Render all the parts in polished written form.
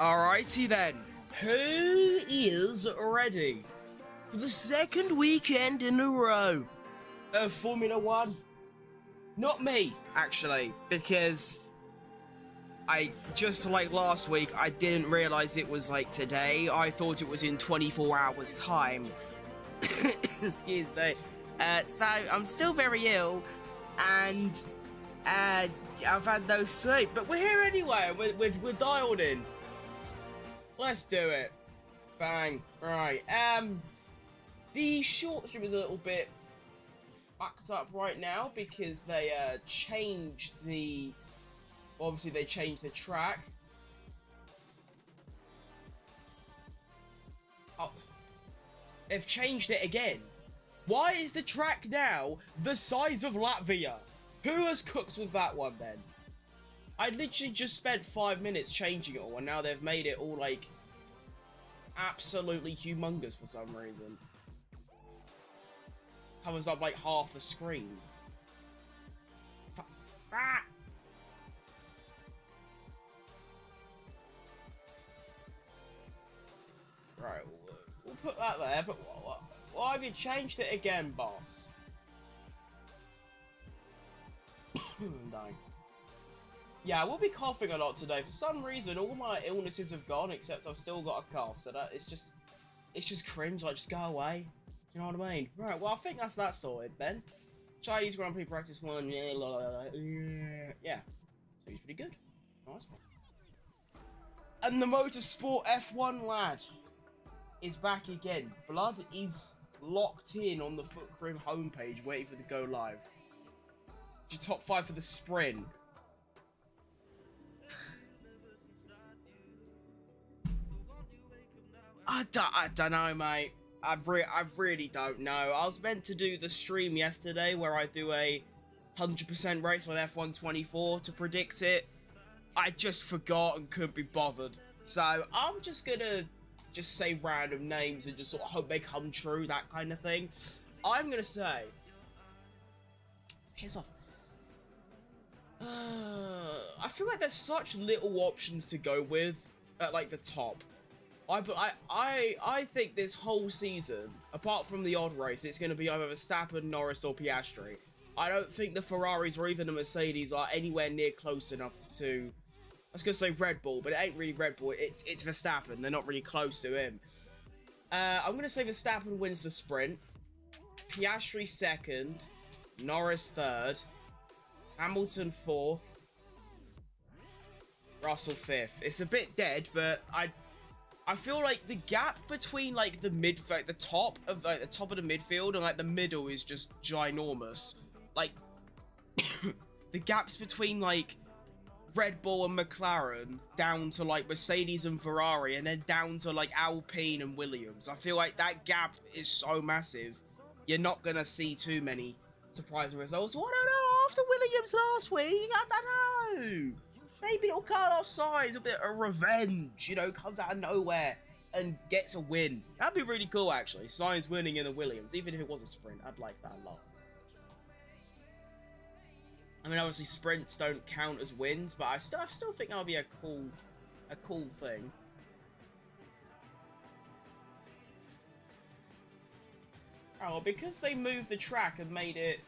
Alrighty then, who is ready for the second weekend in a row of Formula 1? Not me, actually, because I, just like last week, I didn't realise it was like today. I thought it was in 24 hours time. Excuse me. So I'm still very ill, and I've had no sleep, but we're here anyway. We're dialed in. Let's do it. Bang. Right. The short stream is a little bit backed up right now because they changed the. Obviously, they changed the track. Oh, they've changed it again. Why is the track now the size of Latvia? Who has cooked with that one then? I literally just spent 5 minutes changing it all, and now they've made it all, like, absolutely humongous for some reason. Covers up, like, half the screen. Ah! Right, we'll put that there, but why have you changed it again, boss? Dying. Yeah, I will be coughing a lot today. For some reason, all my illnesses have gone, except I've still got a cough. So that it's just cringe. Like, just go away. You know what I mean? Right. Well, I think that's that sorted then. Chinese Grand Prix practice 1. Yeah. La, la, la, yeah. So he's pretty good. Nice one. And the Motorsport F1 lad is back again. Blood is locked in on the Foot Crew homepage, waiting for the go live. Your top 5 for the sprint. I don't know, mate. I really don't know. I was meant to do the stream yesterday where I do a 100% race with F1 24 to predict it. I just forgot and couldn't be bothered. So I'm just gonna say random names and just sort of hope they come true, that kind of thing. I'm gonna say, piss off. I feel like there's such little options to go with at like the top. I think this whole season, apart from the odd race, it's going to be either Verstappen, Norris, or Piastri. I don't think the Ferraris or even the Mercedes are anywhere near close enough to. I was going to say Red Bull, but it ain't really Red Bull. It's Verstappen. They're not really close to him. I'm going to say Verstappen wins the sprint. Piastri second. Norris third. Hamilton fourth. Russell fifth. It's a bit dead, but I feel like the gap between like the top of the midfield and like the middle is just ginormous. Like the gaps between like Red Bull and McLaren down to like Mercedes and Ferrari, and then down to like Alpine and Williams. I feel like that gap is so massive. You're not gonna see too many surprising results. Well, I don't know. After Williams last week, I don't know. Maybe little Carlos Sainz, a bit of revenge, you know, comes out of nowhere and gets a win. That'd be really cool, actually. Sainz winning in the Williams, even if it was a sprint. I'd like that a lot. I mean, obviously sprints don't count as wins, but I still think that'll be a cool thing. Oh, well, because they moved the track and made it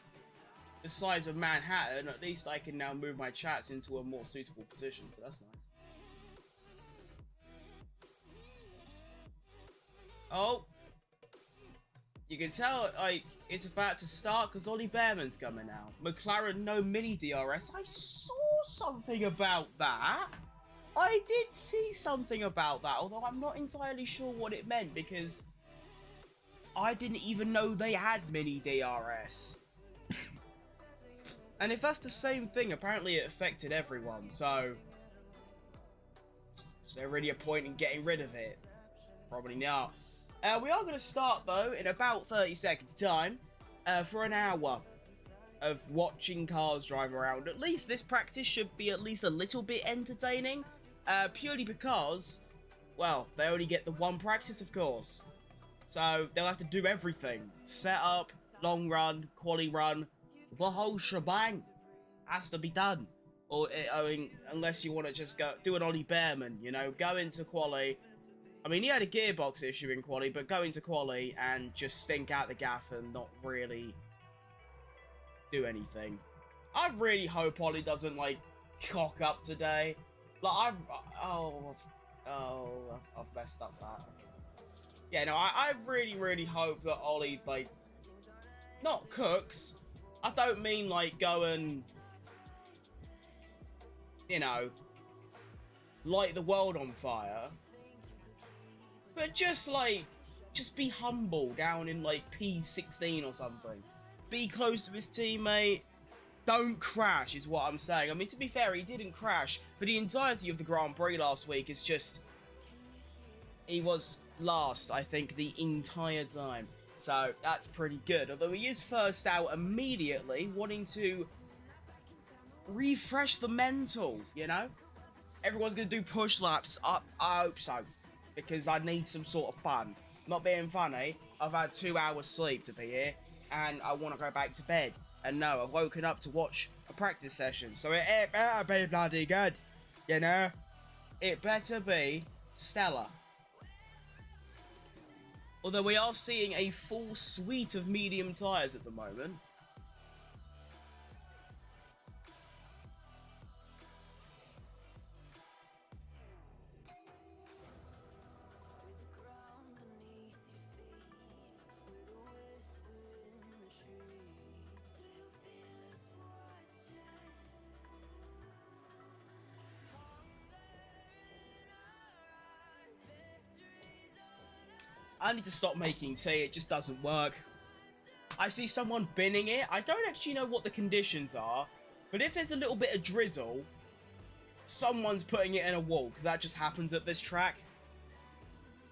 the size of Manhattan, at least I can now move my chats into a more suitable position, so that's nice. Oh! You can tell, like, it's about to start because Ollie Behrman's coming out. McLaren, no mini DRS. I saw something about that. I did see something about that, although I'm not entirely sure what it meant because I didn't even know they had mini DRS. And if that's the same thing, apparently it affected everyone, so is there really a point in getting rid of it? Probably not. We are going to start, though, in about 30 seconds' time, for an hour of watching cars drive around. At least this practice should be at least a little bit entertaining, purely because, well, they only get the one practice, of course. So they'll have to do everything. Setup, long run, quali run, the whole shebang has to be done. Or, I mean, unless you want to just go do an Ollie Bearman, you know, go into quali. I mean, he had a gearbox issue in quali, but go into quali and just stink out the gaff and not really do anything. I really hope Ollie doesn't, like, cock up today. Like, I've messed up that. Yeah, no, I really, really hope that Ollie, like, not cooks. I don't mean, like, go and, you know, light the world on fire. But just, like, just be humble down in, like, P16 or something. Be close to his teammate. Don't crash, is what I'm saying. I mean, to be fair, he didn't crash. But the entirety of the Grand Prix last week is just... He was last, I think, the entire time. So, that's pretty good. Although he is first out immediately, wanting to refresh the mental, you know? Everyone's going to do push laps. I hope so. Because I need some sort of fun. Not being funny, I've had 2 hours sleep to be here. And I want to go back to bed. And no, I've woken up to watch a practice session. So it better be bloody good. You know? It better be stellar. Although we are seeing a full suite of medium tyres at the moment. I need to stop making tea, it just doesn't work. I see someone binning it. I don't actually know what the conditions are, but if there's a little bit of drizzle, someone's putting it in a wall, because that just happens at this track.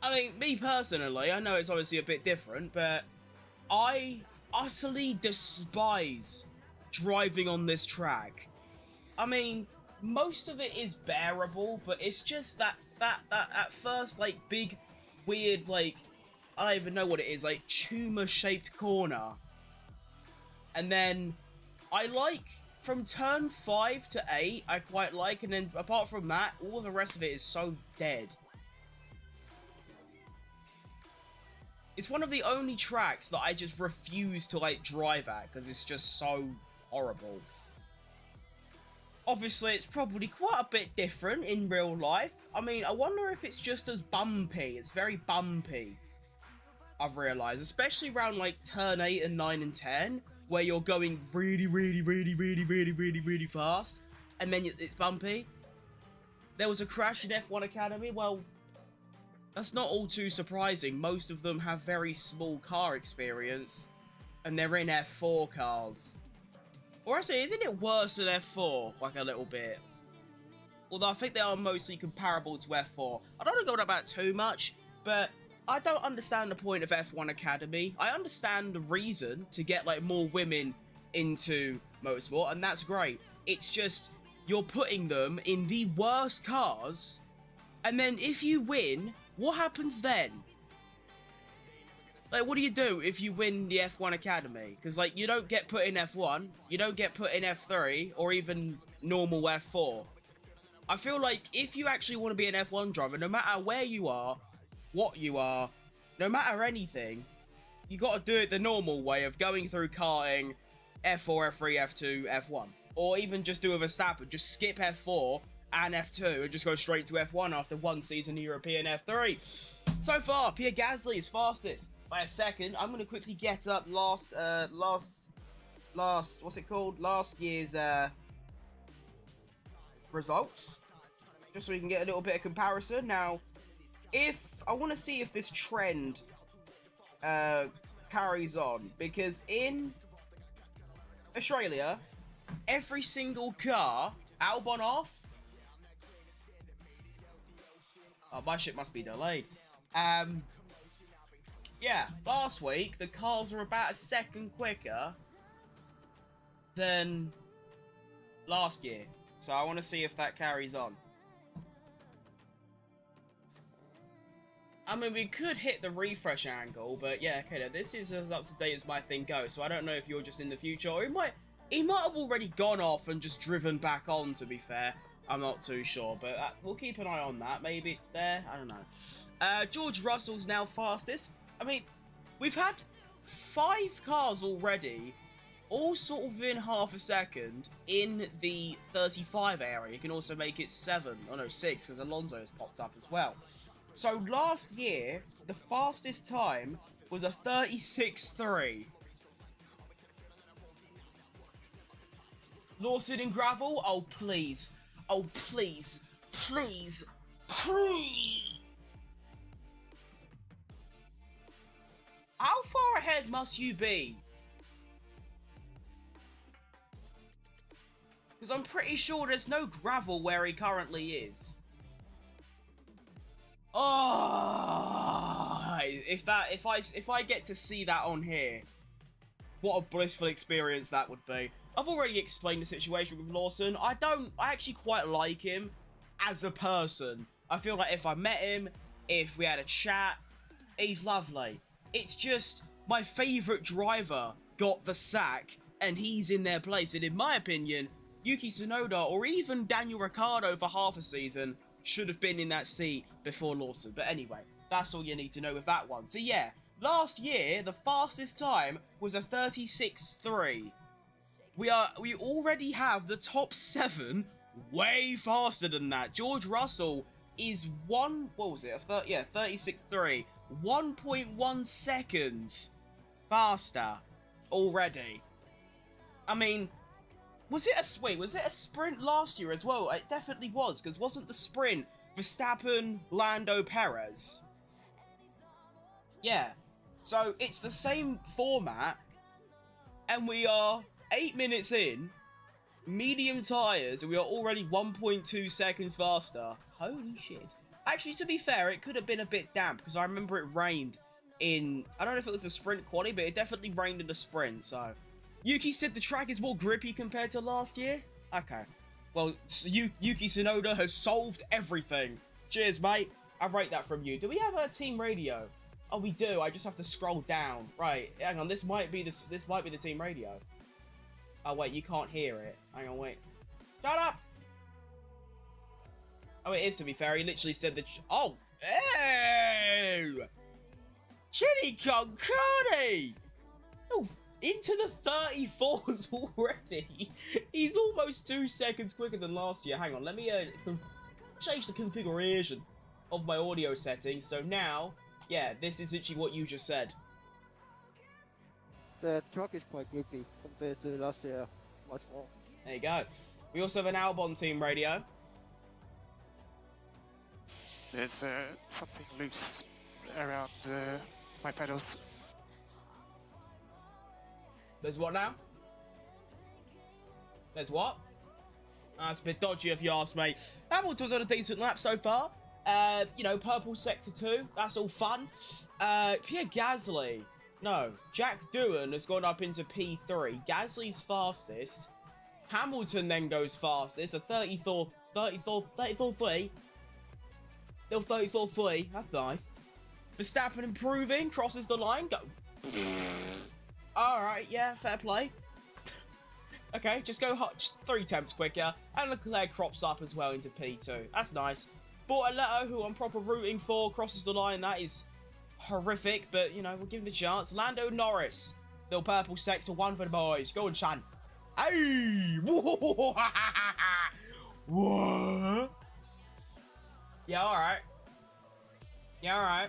I mean, me personally, I know it's obviously a bit different, but I utterly despise driving on this track. I mean, most of it is bearable, but it's just that at first, like, big, weird, like, I don't even know what it is, like, tumor-shaped corner. And then, I like, from turn 5 to 8, I quite like, and then, apart from that, all the rest of it is so dead. It's one of the only tracks that I just refuse to, like, drive at, because it's just so horrible. Obviously, it's probably quite a bit different in real life. I mean, I wonder if it's just as bumpy. It's very bumpy, I've realised. Especially around, like, turn 8 and 9 and 10, where you're going really, really, really, really, really, really, really fast, and then it's bumpy. There was a crash in F1 Academy. Well, that's not all too surprising. Most of them have very small car experience, and they're in F4 cars. Or actually, isn't it worse than F4, like a little bit? Although I think they are mostly comparable to F4. I don't want to go on about too much, but I don't understand the point of F1 Academy. I understand the reason to get, like, more women into motorsport, and that's great. It's just, you're putting them in the worst cars, and then if you win, what happens then? Like, what do you do if you win the F1 Academy? Because, like, you don't get put in F1, you don't get put in F3, or even normal F4. I feel like if you actually want to be an F1 driver, no matter where you are, what you are, no matter anything, you got to do it the normal way of going through karting, F4, F3, F2, F1. Or even just do a Verstappen, just skip F4 and F2 and just go straight to F1 after one season of European F3. So far, Pierre Gasly is fastest by a second. I'm going to quickly get up last year's results, just so we can get a little bit of comparison. Now, if I want to see if this trend carries on, because in Australia, every single car, Albon off. Oh, my shit must be delayed. Yeah, last week, the cars were about a second quicker than last year. So I want to see if that carries on. I mean, we could hit the refresh angle, but yeah, okay, this is as up to date as my thing goes, so I don't know if you're just in the future, or He might have already gone off and just driven back on, to be fair. I'm not too sure, but we'll keep an eye on that. Maybe it's there. I don't know. George Russell's now fastest. I mean, we've had 5 cars already, all sort of within half a second in the 35 area. You can also make it 7. Oh no, 6, because Alonso has popped up as well. So last year, the fastest time was a 36.3. Lawson in gravel? Oh, please. Oh, please. Please. Please. How far ahead must you be? Because I'm pretty sure there's no gravel where he currently is. Oh, if I get to see that on here, what a blissful experience that would be. I've already explained the situation with Lawson. I actually quite like him as a person. I feel like if I met him, if we had a chat, he's lovely. It's just my favourite driver got the sack and he's in their place. And in my opinion, Yuki Tsunoda or even Daniel Ricciardo for half a season should have been in that seat before Lawson. But anyway, that's all you need to know with that one. So yeah, last year, the fastest time was a 36.3. We already have the top 7 way faster than that. George Russell is 36.3. 1.1 seconds faster already. I mean, was it a sprint last year as well? It definitely was, because wasn't the sprint Verstappen, Lando, Perez? Yeah. So it's the same format, and we are 8 minutes in, medium tyres, and we are already 1.2 seconds faster. Holy shit. Actually, to be fair, it could have been a bit damp, because I remember it rained in... I don't know if it was the sprint quali, but it definitely rained in the sprint, so... Yuki said the track is more grippy compared to last year? Okay. Well, Yuki Tsunoda has solved everything. Cheers, mate. I rate that from you. Do we have a team radio? Oh, we do. I just have to scroll down. Right. Hang on. This might be the team radio. Oh, wait. You can't hear it. Hang on. Wait. Shut up! Oh, it is, to be fair. He literally said that... Oh! Ew! Chili con carne! Oh, into the 34s already. He's almost 2 seconds quicker than last year. Hang on, let me change the configuration of my audio settings. So now, yeah, this is literally what you just said. The truck is quite grippy compared to last year. Much more. There you go. We also have an Albon team radio. There's something loose around my pedals. There's what now? There's what? That's a bit dodgy if you ask me. Hamilton's on a decent lap so far. You know, purple sector 2. That's all fun. Pierre Gasly. No, Jack Doohan has gone up into P3. Gasly's fastest. Hamilton then goes fastest. A 34.3. Little 34.3. That's nice. Verstappen improving. Crosses the line. Go. Alright, yeah, fair play. Okay, just go hot, 3 tenths quicker. And Leclerc crops up as well into P2. That's nice. Bortoletto, who I'm proper rooting for, crosses the line. That is horrific, but, you know, we'll give him a chance. Lando Norris. Little purple sector 1 for the boys. Go on, Shan. Hey! What? Yeah, alright. Yeah, alright.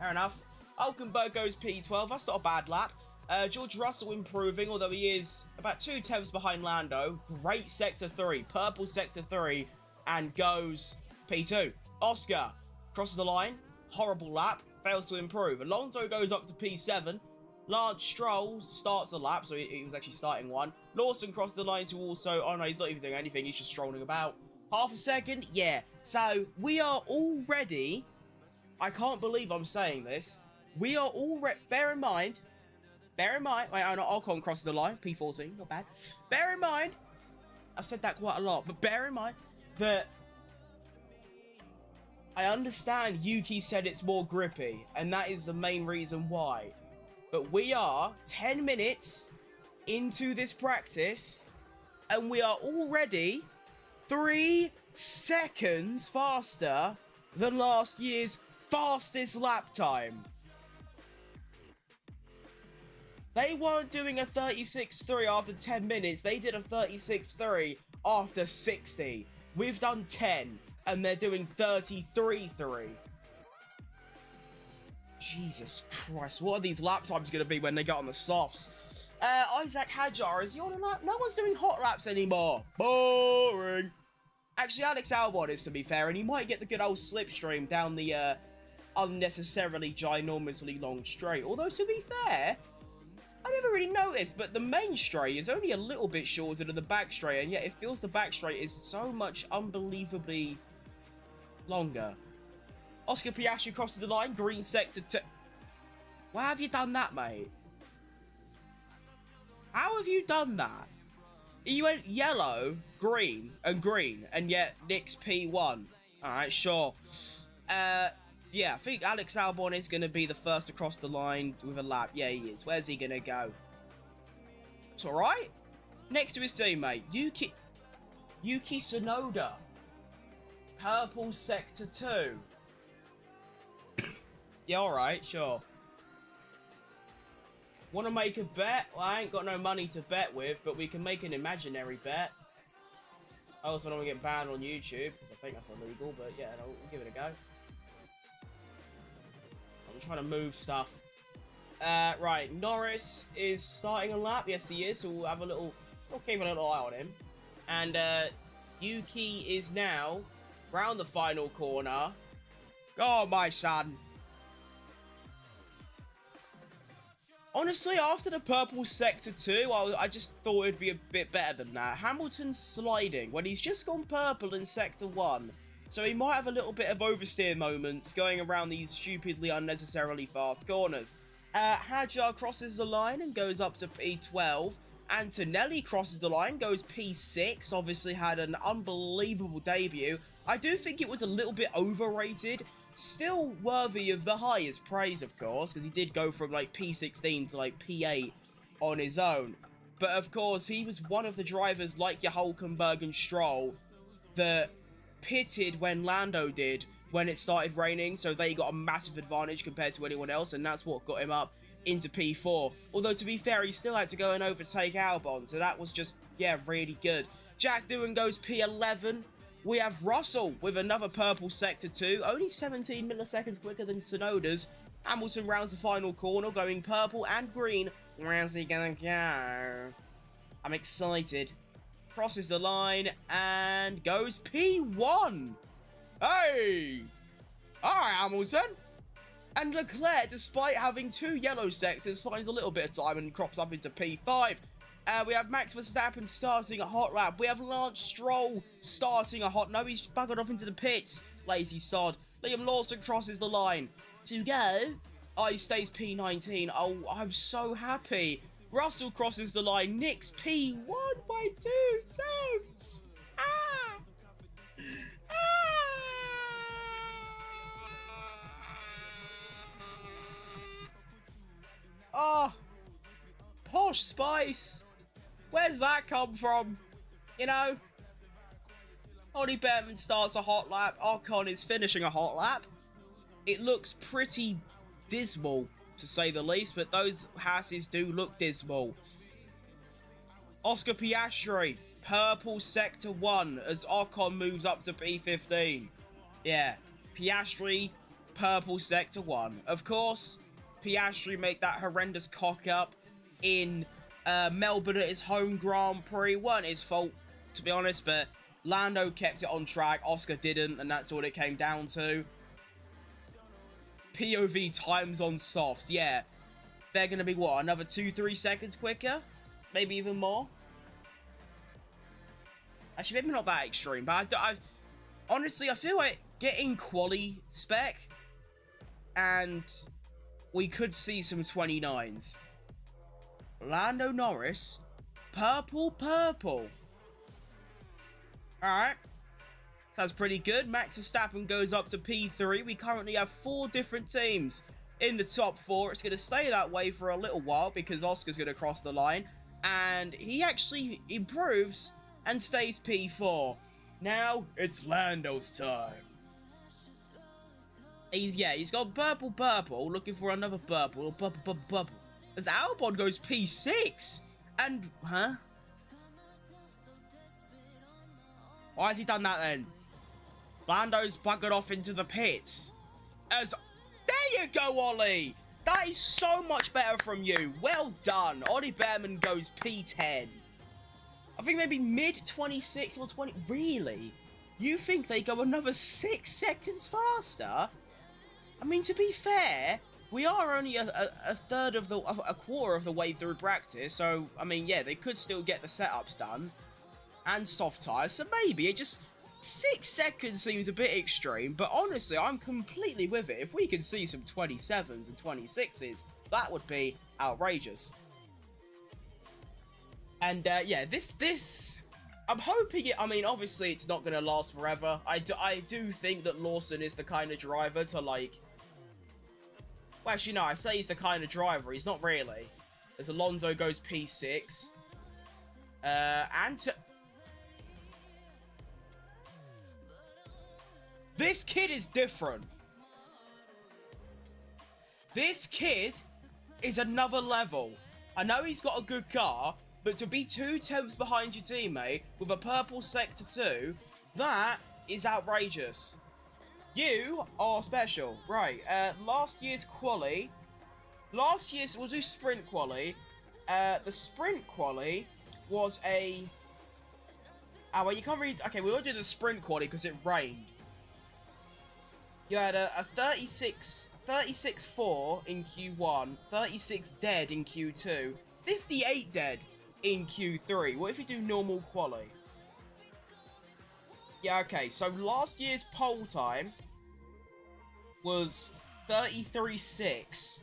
Fair enough. Hulkenberg goes P12. That's not a bad lap. George Russell improving, although he is about 2 tenths behind Lando. Great sector 3, purple sector 3, and goes P2. Oscar crosses the line, horrible lap, fails to improve. Alonso goes up to P7. Lance Stroll starts the lap, so he was actually starting one. Lawson crosses the line to also... Oh no, he's not even doing anything, he's just strolling about. Half a second? Yeah. So, we are already... I can't believe I'm saying this. We are already... Bear in mind... Wait, Ocon crosses the line, P14, not bad. Bear in mind, I've said that quite a lot, but bear in mind that I understand Yuki said it's more grippy, and that is the main reason why. But we are 10 minutes into this practice, and we are already 3 seconds faster than last year's fastest lap time. They weren't doing a 36.3 after 10 minutes. They did a 36.3 after 60. We've done 10, and they're doing 33.3. Jesus Christ, what are these lap times going to be when they get on the softs? Isaac Hajar, is he on a lap? No one's doing hot laps anymore. Boring. Actually, Alex Albon is, to be fair, and he might get the good old slipstream down the unnecessarily ginormously long straight. Although, to be fair, I never really noticed, but the main straight is only a little bit shorter than the back straight, and yet it feels the back straight is so much unbelievably longer. Oscar Piastri crosses the line, green sector 2. Why have you done that, mate? How have you done that? You went yellow, green, and yet Nick's P1. Alright, sure. Yeah, I think Alex Albon is going to be the first across the line with a lap. Yeah, he is. Where's he going to go? It's alright. Next to his teammate, Yuki Tsunoda. Purple sector 2. Yeah, alright, sure. Want to make a bet? Well, I ain't got no money to bet with, but we can make an imaginary bet. I also don't want to get banned on YouTube, because I think that's illegal, but yeah, no, we'll give it a go. I'm trying to move stuff. Right, Norris is starting a lap. Yes, he is, so we'll have a little... We'll keep a little eye on him. And, Yuki is now round the final corner. Oh, my son. Honestly, after the purple sector 2, I just thought it'd be a bit better than that. Hamilton's sliding when he's just gone purple in sector 1. So he might have a little bit of oversteer moments going around these stupidly unnecessarily fast corners. Hadjar crosses the line and goes up to P12. Antonelli crosses the line, goes P6. Obviously had an unbelievable debut. I do think it was a little bit overrated. Still worthy of the highest praise, of course, because he did go from, like, P16 to, like, P8 on his own. But, of course, he was one of the drivers, like your Hulkenberg and Stroll, that pitted when Lando did when it started raining, so they got a massive advantage compared to anyone else, and that's what got him up into P4. Although, to be fair, he still had to go and overtake Albon, so that was just, yeah, really good. Jack Doohan goes P11. We have Russell with another purple sector 2, only 17 milliseconds quicker than Tsunoda's. Hamilton rounds the final corner, going purple and green. Where's he gonna go? I'm excited. Crosses the line and goes P1. Hey! Alright, Hamilton. And Leclerc, despite having 2 yellow sectors, finds a little bit of time and crops up into P5. We have Max Verstappen starting a hot lap. We have Lance Stroll starting a hot... No, he's buggered off into the pits. Lazy sod. Liam Lawson crosses the line. To go. Oh, he stays P19. Oh, I'm so happy. Russell crosses the line. Nick's P1 by 2 times. Ah! Ah! Oh, Posh Spice. Where's that come from? You know? Ollie Behrman starts a hot lap. Ocon is finishing a hot lap. It looks pretty dismal, to say the least, but those Hasses do look dismal. Oscar Piastri, purple sector 1, as Ocon moves up to P15. Yeah, Piastri, purple sector 1. Of course, Piastri made that horrendous cock-up in Melbourne at his home Grand Prix. Weren't his fault, to be honest, but Lando kept it on track, Oscar didn't, and that's all it came down to. POV times on softs, yeah. They're going to be, what, another 2-3 seconds quicker? Maybe even more? Actually, maybe not that extreme, but honestly, I feel like getting quali spec, and we could see some 29s. Lando Norris, purple. Alright. Sounds pretty good. Max Verstappen goes up to P3. We currently have 4 different teams in the top 4. It's going to stay that way for a little while because Oscar's going to cross the line. and he actually improves and stays P4. Now it's Lando's time. He's got purple, looking for another purple, bubble. As Albon goes P6, and why has he done that then? Lando's buggered off into the pits. There you go, Ollie. That is so much better from you. Well done. Ollie Behrman goes P10. I think maybe mid 26 or 20. Really? You think they go another 6 seconds faster? I mean, to be fair, we are only a quarter of the way through practice, so, I mean, yeah, they could still get the setups done. And soft tyres, so maybe it just... 6 seconds seems a bit extreme, but honestly, I'm completely with it. If we can see some 27s and 26s, that would be outrageous. And, yeah, this... I'm hoping it... I mean, obviously, it's not going to last forever. I do think that Lawson is the kind of driver to, like... Well, actually, no, I say he's the kind of driver. He's not really. As Alonso goes P6. This kid is different. This kid is another level. I know he's got a good car, but to be 2 tenths behind your teammate with a purple Sector 2, that is outrageous. You are special. Right, last year's quali. We'll do sprint quali. The sprint quali was a... Oh, well, you can't read... Okay, we will do the sprint quali because it rained. You had a 36-4 in Q1, 36 dead in Q2, 58 dead in Q3. What if you do normal quali? Yeah, okay, so last year's pole time was 33.6.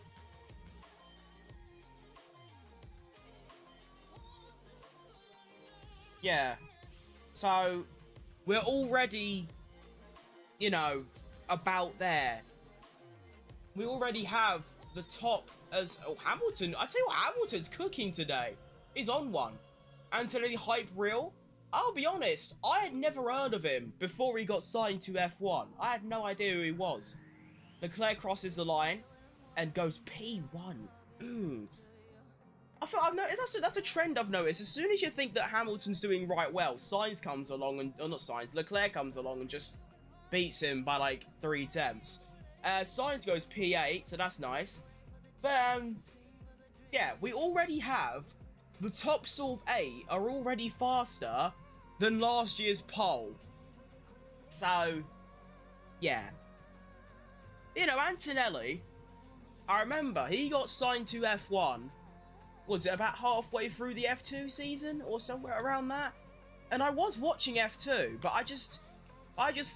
Yeah, so we're already, you know, about there. We already have the top as... Oh, Hamilton. I tell you what, Hamilton's cooking today. He's on one. Anthony Hype Real. I'll be honest, I had never heard of him before he got signed to F1. I had no idea who he was. Leclerc crosses the line and goes P1. I feel I've noticed that's a trend I've noticed. As soon as you think that Hamilton's doing right well, Sainz comes along and... Or not Sainz, Leclerc comes along and just beats him by like 3 tenths. Sainz goes P8, so that's nice. But, yeah, we already have the top sort of 8 are already faster than last year's pole. So, yeah. You know, Antonelli, I remember, he got signed to F1, was it about halfway through the F2 season, or somewhere around that? And I was watching F2, but I just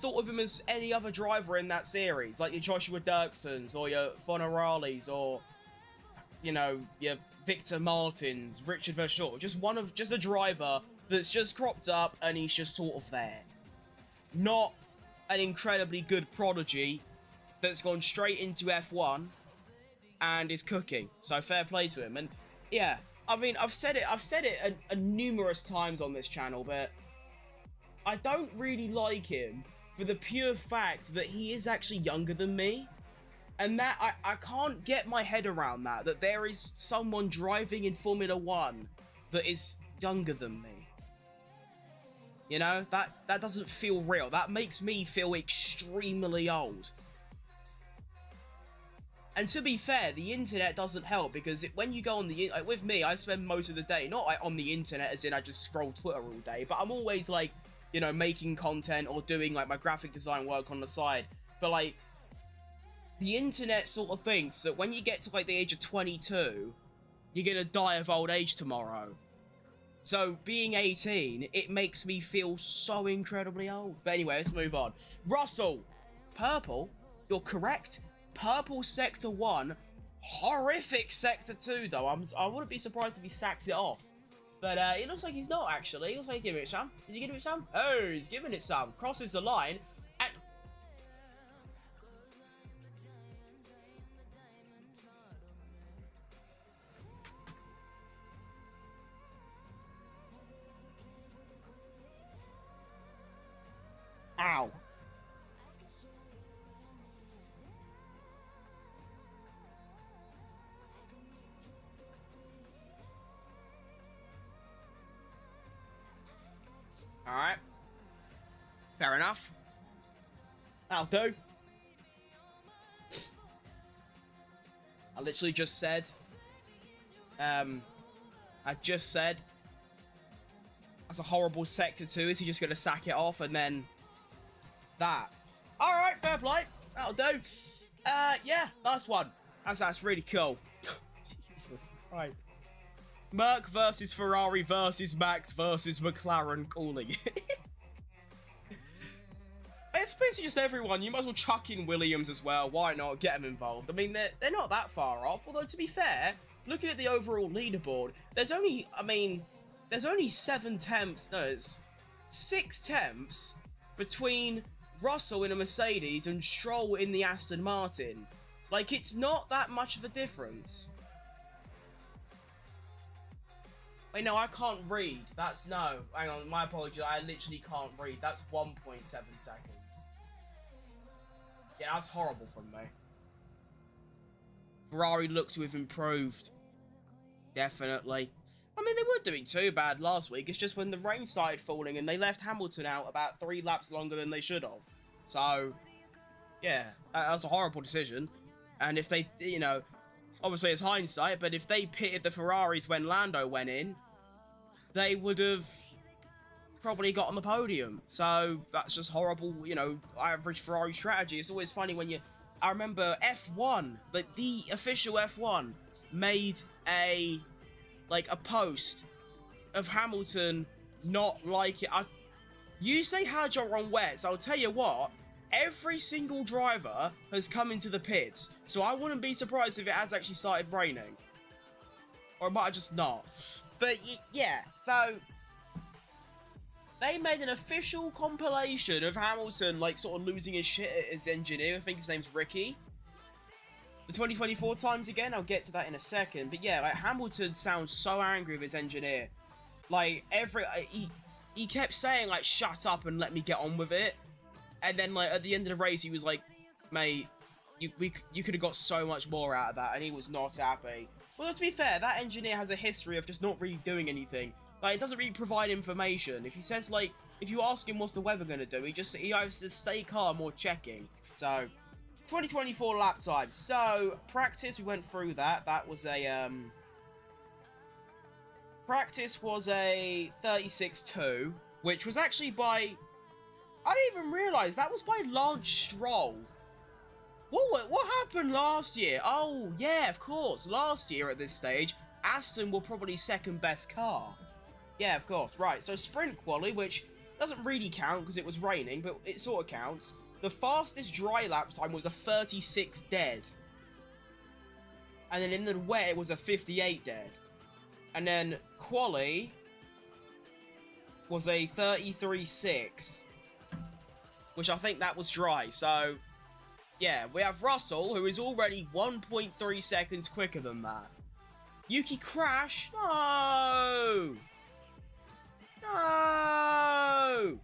thought of him as any other driver in that series, like your Joshua Dirksons, or your Fonarales, or, you know, your Victor Martins, Richard Verschoor, just a driver that's just cropped up and he's just sort of there. Not an incredibly good prodigy that's gone straight into F1 and is cooking. So fair play to him. And yeah, I mean, I've said it a numerous times on this channel, but I don't really like him for the pure fact that he is actually younger than me. And that, I can't get my head around that there is someone driving in Formula 1 that is younger than me. You know, that doesn't feel real. That makes me feel extremely old. And to be fair, the internet doesn't help, because when you go on the... Like, with me, I spend most of the day, not like on the internet as in I just scroll Twitter all day, but I'm always like, you know, making content or doing like my graphic design work on the side. But like, the internet sort of thinks that when you get to like the age of 22, you're gonna die of old age tomorrow. So being 18, it makes me feel so incredibly old. But anyway, let's move on. Russell, purple, you're correct. Purple Sector 1, horrific Sector 2 though. I wouldn't be surprised if he sacks it off. But it looks like he's not actually. He looks like he's giving it some. Is he giving it some? Oh, he's giving it some. Crosses the line. And enough. That'll do. I literally just said, that's a horrible sector 2. Is he just going to sack it off and then that? Alright, fair play. That'll do. Yeah, last one. That's really cool. Jesus, right. Merc versus Ferrari versus Max versus McLaren calling it. It's basically just everyone. You might as well chuck in Williams as well. Why not? Get them involved. I mean, they're not that far off. Although, to be fair, looking at the overall leaderboard, there's only 7 tenths, no, it's 6 tenths between Russell in a Mercedes and Stroll in the Aston Martin. Like, it's not that much of a difference. Wait, no, I can't read. That's, no. Hang on, my apologies. I literally can't read. That's 1.7 seconds. Yeah, that's horrible from me. Ferrari looked to have improved. Definitely. I mean, they weren't doing too bad last week. It's just when the rain started falling and they left Hamilton out about 3 laps longer than they should have. So, yeah, that was a horrible decision. And if they, you know, obviously it's hindsight, but if they pitted the Ferraris when Lando went in, they would have probably got on the podium. So that's just horrible, you know, average Ferrari strategy. It's always funny when I remember F1, like the official F1 made a post of Hamilton not like it. You say had your wrong wet, so I'll tell you what, every single driver has come into the pits, so I wouldn't be surprised if it has actually started raining. Or it might have just not. But yeah, so they made an official compilation of Hamilton, like, sort of losing his shit at his engineer. I think his name's Ricky. The 2024 times again, I'll get to that in a second. But yeah, like, Hamilton sounds so angry with his engineer. Like, he kept saying, like, shut up and let me get on with it. And then, like, at the end of the race, he was like, mate, you could have got so much more out of that. And he was not happy. Well, to be fair, that engineer has a history of just not really doing anything. Like, it doesn't really provide information. If he says, like, if you ask him what's the weather going to do, he either says stay calm or checking. So, 2024 lap times. So, practice, we went through that. That was a, practice was a 36.2, which was actually by, I didn't even realise, that was by Lance Stroll. What happened last year? Oh, yeah, of course. Last year at this stage, Aston were probably second best car. Yeah, of course. Right, so sprint quali, which doesn't really count because it was raining, but it sort of counts. The fastest dry lap time was a 36 dead. And then in the wet, it was a 58 dead. And then quali was a 33.6, which I think that was dry. So, yeah, we have Russell, who is already 1.3 seconds quicker than that. Yuki crash? No! No!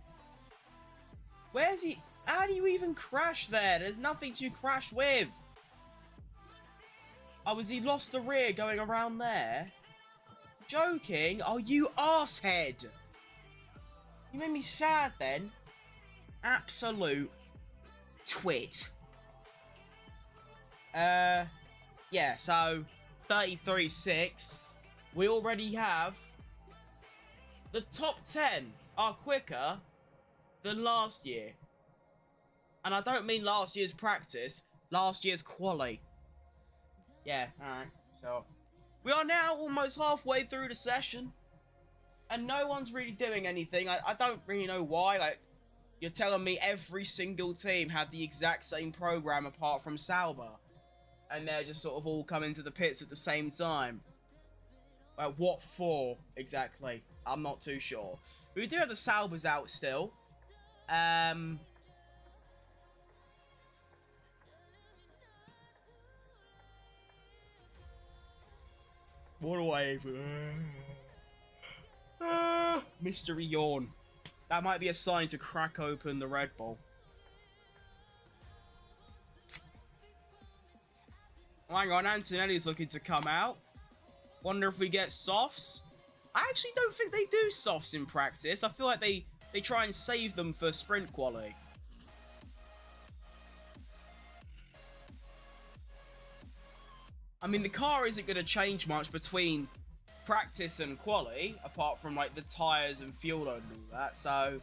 Where's he? How do you even crash there? There's nothing to crash with. Oh, has he lost the rear going around there? Joking? Oh, you arsehead! You made me sad then. Absolute twit. Yeah, so 33.6. We already have the top 10 are quicker than last year. And I don't mean last year's practice, last year's quali. Yeah, alright, so we are now almost halfway through the session, and no one's really doing anything. I don't really know why. Like, you're telling me every single team had the exact same program apart from Sauber, and they're just sort of all coming to the pits at the same time. Well, what for exactly? I'm not too sure. But we do have the Saubers out still. What do I even... mystery yawn. That might be a sign to crack open the Red Bull. Hang on, Antonelli's looking to come out. Wonder if we get softs. I actually don't think they do softs in practice. I feel like they they try and save them for sprint quali. I mean, the car isn't going to change much between practice and quali, apart from, like, the tyres and fuel load and all that, so...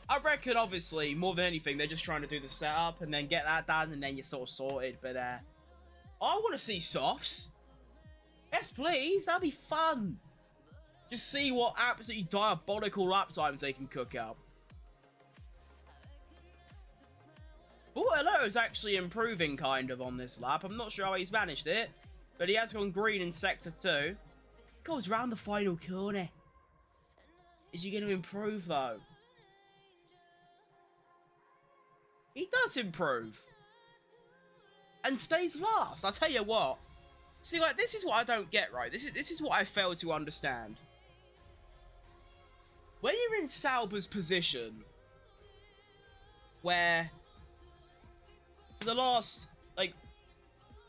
I reckon, obviously, more than anything, they're just trying to do the setup and then get that done and then you're sort of sorted, but, I want to see softs. Yes, please, that'd be fun. Just see what absolutely diabolical lap times they can cook up. Hello is actually improving, kind of, on this lap. I'm not sure how he's managed it, but he has gone green in Sector 2. Goes round the final corner. Is he going to improve, though? He does improve. And stays last. I'll tell you what. See, like, this is what I don't get, right? This is what I fail to understand. When you're in Sauber's position, where... for the last, like,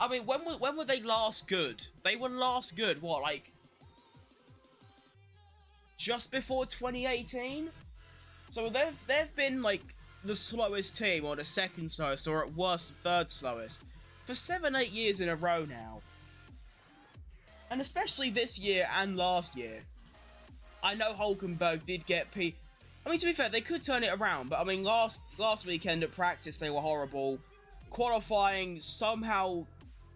I mean, when were they last good? They were last good, what, like, just before 2018? So they've been, like, the slowest team, or the second slowest, or at worst, the third slowest, for 7-8 years in a row now. And especially this year and last year. I know Hulkenberg did get I mean, to be fair, they could turn it around, but I mean, last weekend at practice, they were horrible. Qualifying, somehow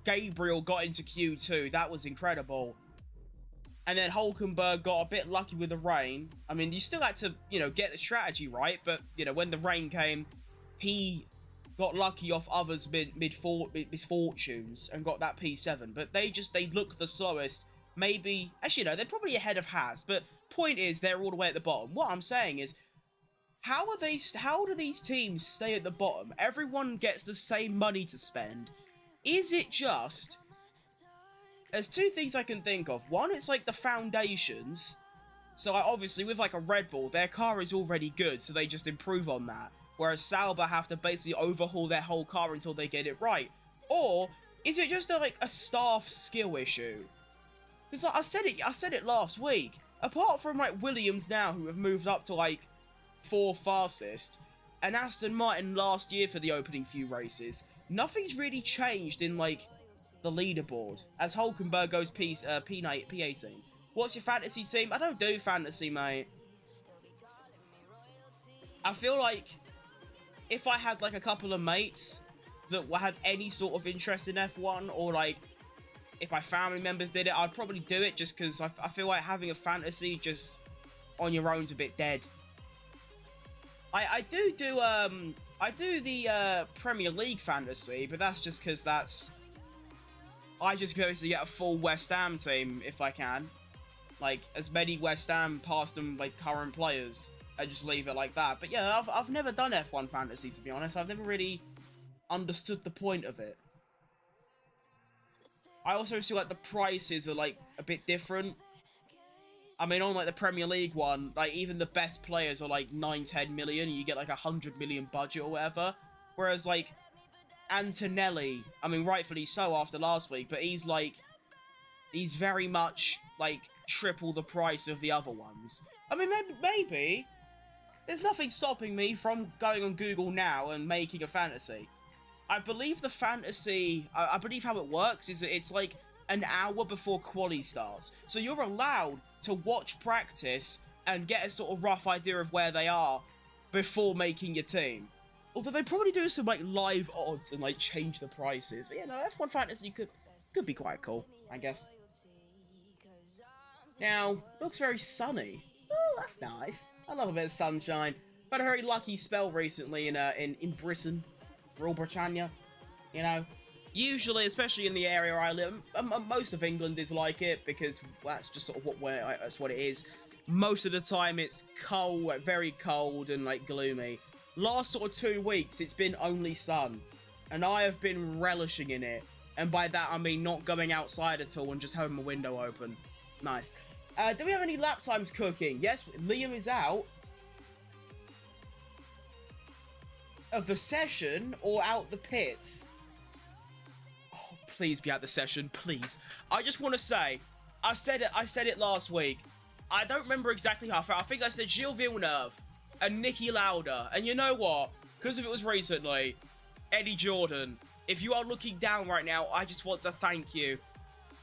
Gabriel got into Q2. That was incredible. And then Hulkenberg got a bit lucky with the rain. I mean, you still had to, you know, get the strategy right, but, you know, when the rain came, he got lucky off others' misfortunes and got that P7. But they look the slowest. Maybe, actually, no, they're probably ahead of Haas, but point is, they're all the way at the bottom. What I'm saying is, how do these teams stay at the bottom? Everyone gets the same money to spend. Is it just... There's two things I can think of. One, it's like the foundations. So obviously, with like a Red Bull, their car is already good, so they just improve on that. Whereas Sauber have to basically overhaul their whole car until they get it right. Or, is it just like a staff skill issue? Because like, I said it last week. Apart from like Williams now, who have moved up to like 4th fastest, and Aston Martin last year for the opening few races, nothing's really changed in like the leaderboard as Hulkenberg goes P18. What's your fantasy team? I don't do fantasy, mate. I feel like if I had like a couple of mates that had any sort of interest in F1, or like if my family members did it, I'd probably do it just because I feel like having a fantasy just on your own's a bit dead. I do the Premier League fantasy, but that's just because I just basically get a full West Ham team if I can. Like, as many West Ham past and like current players. I just leave it like that. But yeah, I've never done F1 fantasy, to be honest. I've never really understood the point of it. I also feel like the prices are like a bit different. I mean, on like the Premier League one, like even the best players are like 9-10 million, and you get like 100 million budget or whatever. Whereas like Antonelli, I mean, rightfully so after last week, but he's very much like triple the price of the other ones. I mean, maybe there's nothing stopping me from going on Google now and making a fantasy. I believe the fantasy, I believe how it works is that it's like an hour before quali starts. So you're allowed to watch practice and get a sort of rough idea of where they are before making your team. Although they probably do some like live odds and like change the prices. But yeah, no, F1 fantasy could be quite cool, I guess. Now, looks very sunny. Oh, that's nice. I love a bit of sunshine. Had a very lucky spell recently in Britain. Rule Britannia, you know. Usually, especially in the area I live, most of England is like it because that's just sort of that's what it is. Most of the time, it's cold, like very cold and like gloomy. Last sort of 2 weeks, it's been only sun, and I have been relishing in it. And by that, I mean not going outside at all and just having my window open. Nice. Do we have any lap times cooking? Yes, Liam is out of the session or out the pits. Oh, please be out the session, please. I just want to say, I said it last week. I don't remember exactly how far. I think I said Gilles Villeneuve and Niki Lauda. And you know what? Because if it was recently, Eddie Jordan, if you are looking down right now, I just want to thank you.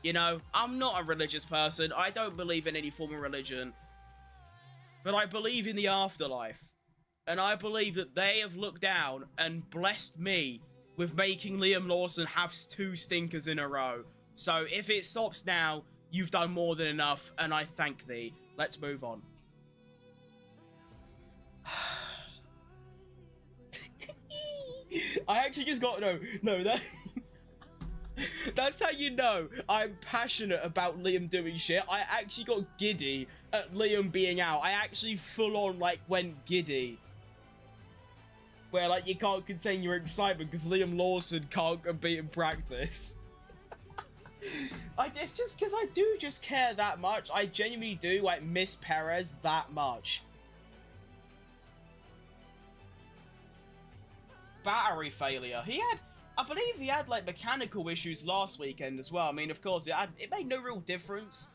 You know, I'm not a religious person. I don't believe in any form of religion. But I believe in the afterlife. And I believe that they have looked down and blessed me with making Liam Lawson have 2 stinkers in a row. So if it stops now, you've done more than enough, and I thank thee. Let's move on. I actually just got... No, that... That's how you know I'm passionate about Liam doing shit. I actually got giddy at Liam being out. I actually full-on, like, went giddy. Where, like, you can't contain your excitement because Liam Lawson can't compete in practice. It's just because I do just care that much. I genuinely do, like, miss Perez that much. Battery failure. I believe he had, like, mechanical issues last weekend as well. I mean, of course, it made no real difference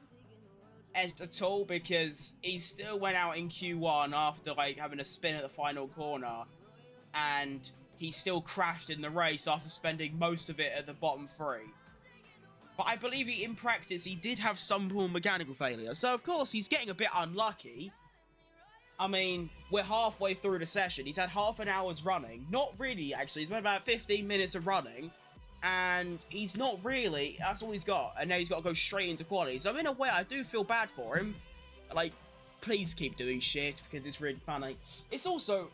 at all because he still went out in Q1 after, like, having a spin at the final corner. And he still crashed in the race after spending most of it at the bottom 3. But I believe in practice, he did have some form of mechanical failure. So, of course, he's getting a bit unlucky. I mean, we're halfway through the session. He's had half an hour's running. Not really, actually. He's had about 15 minutes of running. And he's not really... That's all he's got. And now he's got to go straight into quality. So, in a way, I do feel bad for him. Like, please keep doing shit, because it's really funny. It's also...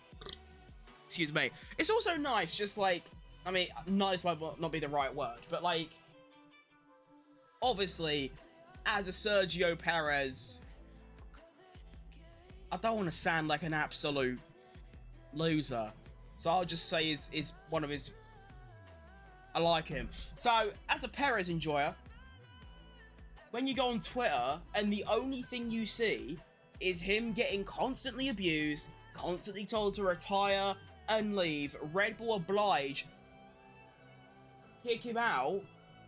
Excuse me. It's also nice, just like... I mean, nice might not be the right word. But, like... Obviously, as a Sergio Perez, I don't want to sound like an absolute loser. So I'll just say is one of his... I like him. So, as a Perez enjoyer, when you go on Twitter and the only thing you see is him getting constantly abused, constantly told to retire and leave, Red Bull oblige, kick him out,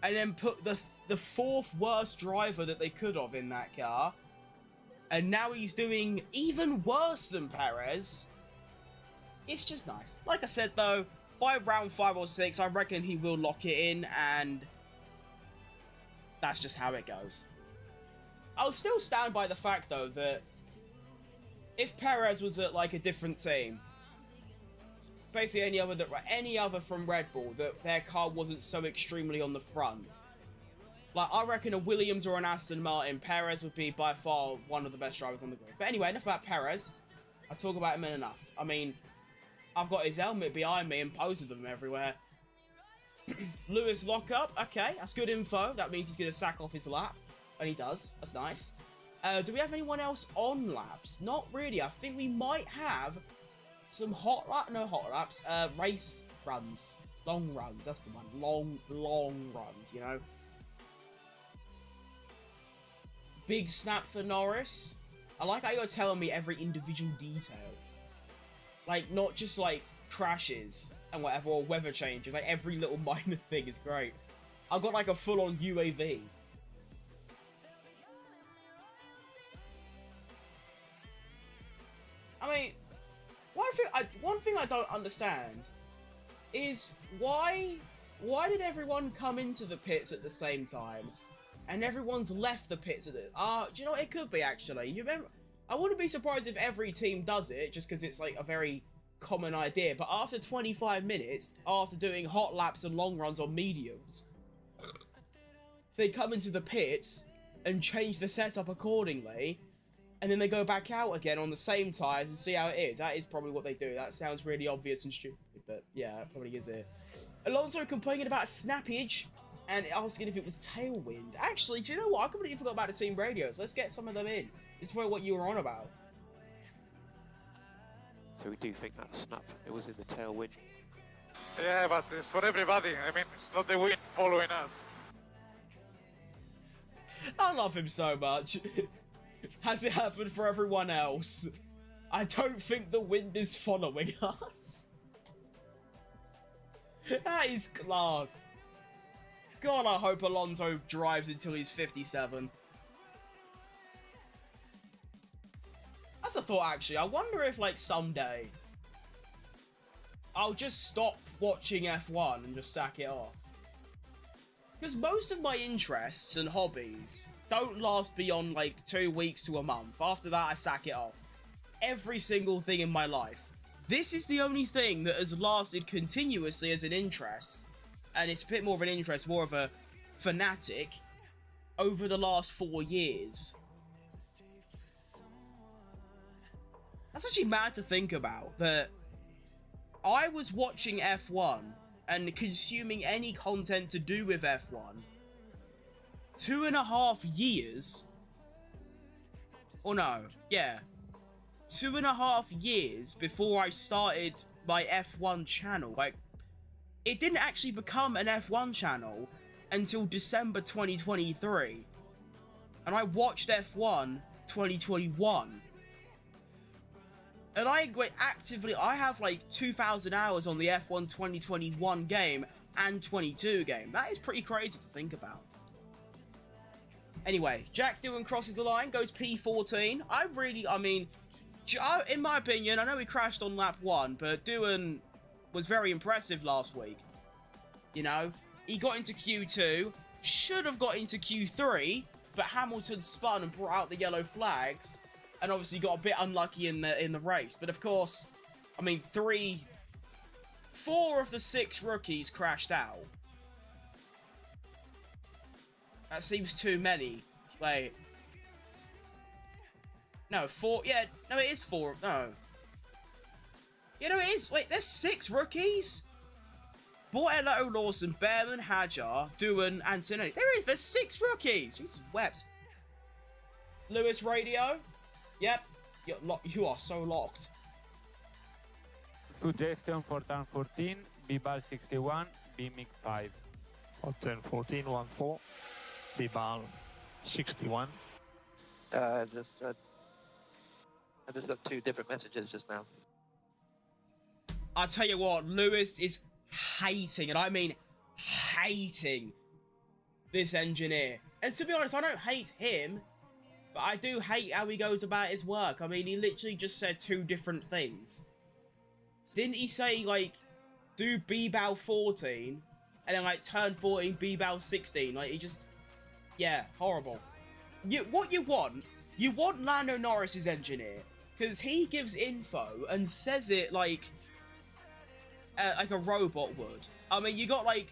and then put the 4th worst driver that they could have in that car. And now he's doing even worse than Perez. It's just nice. Like I said, though, by round 5 or 6, I reckon he will lock it in, and that's just how it goes. I'll still stand by the fact, though, that if Perez was at, like, a different team, basically any other from Red Bull, that their car wasn't so extremely on the front. Like, I reckon a Williams or an Aston Martin, Perez would be by far one of the best drivers on the grid. But anyway, enough about Perez. I talk about him enough. I mean, I've got his helmet behind me and posters of him everywhere. Lewis lockup. Okay, that's good info. That means he's going to sack off his lap. And he does. That's nice. Do we have anyone else on laps? Not really. I think we might have some race runs. Long runs. That's the one. Long runs, you know. Big snap for Norris. I like how you're telling me every individual detail. Like, not just, like, crashes and whatever, or weather changes. Like, every little minor thing is great. I've got, like, a full-on UAV. I mean, one thing I don't understand is why did everyone come into the pits at the same time? And everyone's left the pits at it. Do you know what it could be, actually? You remember? I wouldn't be surprised if every team does it, just because it's, like, a very common idea. But after 25 minutes, after doing hot laps and long runs on mediums, they come into the pits and change the setup accordingly, and then they go back out again on the same tyres and see how it is. That is probably what they do. That sounds really obvious and stupid, but yeah, that probably is it. Alonso complaining about snappage and asking if it was tailwind. Actually, do you know what? I completely forgot about the team radios. Let's get some of them in. This is what you were on about. So we do think that snap, it was in the tailwind. Yeah, but it's for everybody. I mean, it's not the wind following us. I love him so much. Has it happened for everyone else? I don't think the wind is following us. That is class. God, I hope Alonso drives until he's 57. That's a thought, actually. I wonder if, like, someday I'll just stop watching F1 and just sack it off. Because most of my interests and hobbies don't last beyond, like, 2 weeks to a month. After that, I sack it off. Every single thing in my life. This is the only thing that has lasted continuously as an interest, and it's a bit more of an interest, more of a fanatic, over the last 4 years. That's actually mad to think about, that I was watching F1 and consuming any content to do with F1 2.5 years, or no, yeah, 2.5 years before I started my F1 channel. Like, it didn't actually become an F1 channel until December 2023, and I watched F1 2021. And I have like 2,000 hours on the F1 2021 game and 22 game. That is pretty crazy to think about. Anyway, Jack Doohan crosses the line, goes P14. I mean, in my opinion, I know he crashed on lap 1, but Doohan was very impressive last week. You know, he got into Q2, should have got into Q3, but Hamilton spun and brought out the yellow flags, and obviously got a bit unlucky in the race. But of course, I mean, 4 of the 6 rookies crashed out. That seems too many. Wait. No, 4. Yeah, no, it is 4. No. Yeah, no, it is. Wait, there's 6 rookies? Bortello, Lawson, Behrman, Hadjar, Doohan, Antonelli. There's 6 rookies. Jesus wept. Lewis Radio. Yep. You are so locked. Suggestion for turn 14, B-Ball 61, B-Mic 5. For turn 14, 1-4, B-Ball 61. I just got 2 different messages just now. I tell you what, Lewis is hating, and I mean hating, this engineer. And to be honest, I don't hate him, but I do hate how he goes about his work. I mean, he literally just said 2 different things. Didn't he say, like, do B-Bow 14, and then, like, turn 14, B-Bow 16? Like, he just... Yeah, horrible. What you want Lando Norris's engineer, because he gives info and says it like a robot would. I mean, you got, like...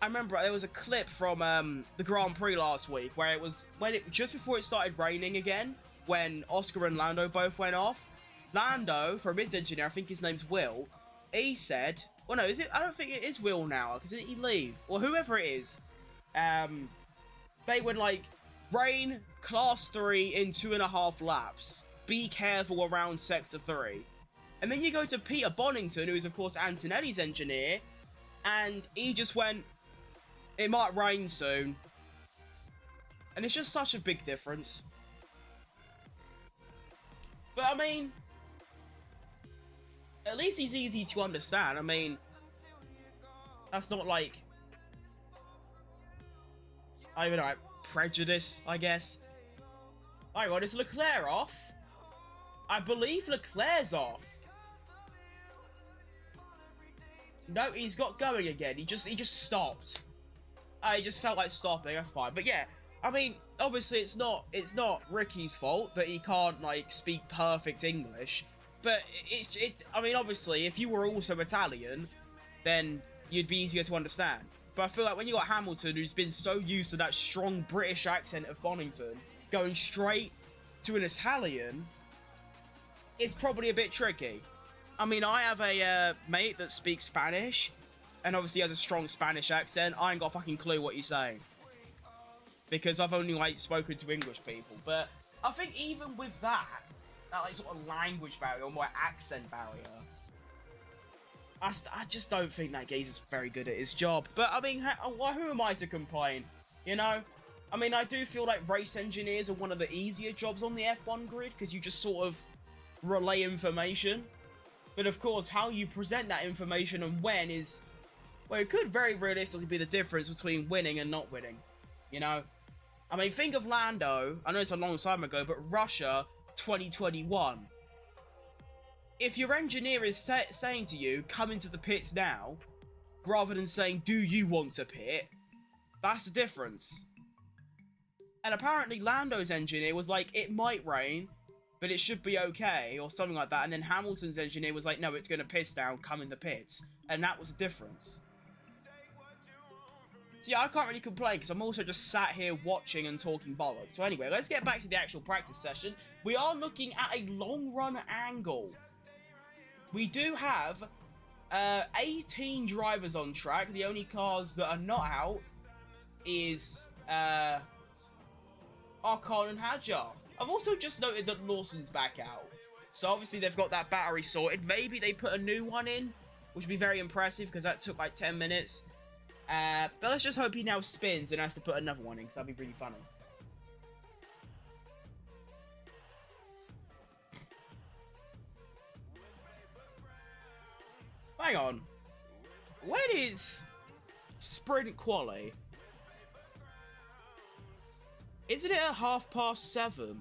I remember there was a clip from the Grand Prix last week where it was just before it started raining again, when Oscar and Lando both went off. Lando, from his engineer, I think his name's Will, he said, well, no, is it? I don't think it is Will now, because didn't he leave? Or whoever it is. They went like, rain, class 3 in 2.5 laps. Be careful around sector 3. And then you go to Peter Bonington, who is of course Antonelli's engineer, and he just went, it might rain soon. And it's just such a big difference. But I mean, at least he's easy to understand. I mean, that's not like, I don't know, like prejudice, I guess. Hang on, is Leclerc off? I believe Leclerc's off. No, he's got going again. He just stopped. He just felt like stopping. That's fine. But yeah, I mean, obviously it's not Ricky's fault that he can't like speak perfect English. But I mean, obviously, if you were also Italian, then you'd be easier to understand. But I feel like when you got Hamilton, who's been so used to that strong British accent of Bonington, going straight to an Italian, it's probably a bit tricky. I mean, I have a mate that speaks Spanish, and obviously has a strong Spanish accent. I ain't got a fucking clue what he's saying, because I've only, like, spoken to English people. But I think even with that like, sort of language barrier, or more accent barrier, I just don't think that geezer's very good at his job. But, I mean, who am I to complain, you know? I mean, I do feel like race engineers are one of the easier jobs on the F1 grid, because you just sort of relay information. But of course, how you present that information and when is, well, it could very realistically be the difference between winning and not winning, you know? I mean, think of Lando, I know it's a long time ago, but Russia 2021. if your engineer is saying to you, come into the pits now, rather than saying, do you want to pit, that's the difference. And apparently Lando's engineer was like, it might rain, but it should be okay, or something like that. And then Hamilton's engineer was like, no, it's going to piss down, come in the pits. And that was the difference. So yeah, I can't really complain, because I'm also just sat here watching and talking bollocks. So anyway, let's get back to the actual practice session. We are looking at a long run angle. We do have 18 drivers on track. The only cars that are not out is Archon and Hadjar. I've also just noted that Lawson's back out. So obviously they've got that battery sorted. Maybe they put a new one in, which would be very impressive because that took like 10 minutes. But let's just hope he now spins and has to put another one in, because that'd be really funny. Hang on. When is sprint quali? Isn't it at 7:30?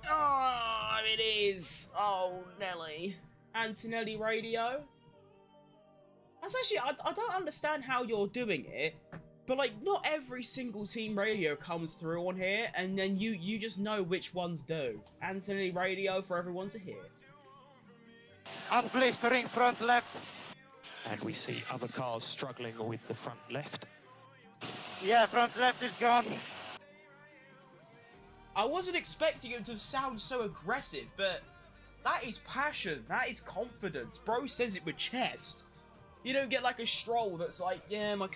Oh, it is. Oh, Nelly. Antonelli radio. That's actually, I don't understand how you're doing it. But, like, not every single team radio comes through on here, and then you just know which ones do. Anthony radio for everyone to hear. Unblistering front left. And we see other cars struggling with the front left. Yeah, front left is gone. I wasn't expecting him to sound so aggressive, but that is passion, that is confidence. Bro says it with chest. You don't get like a stroll that's like, yeah, my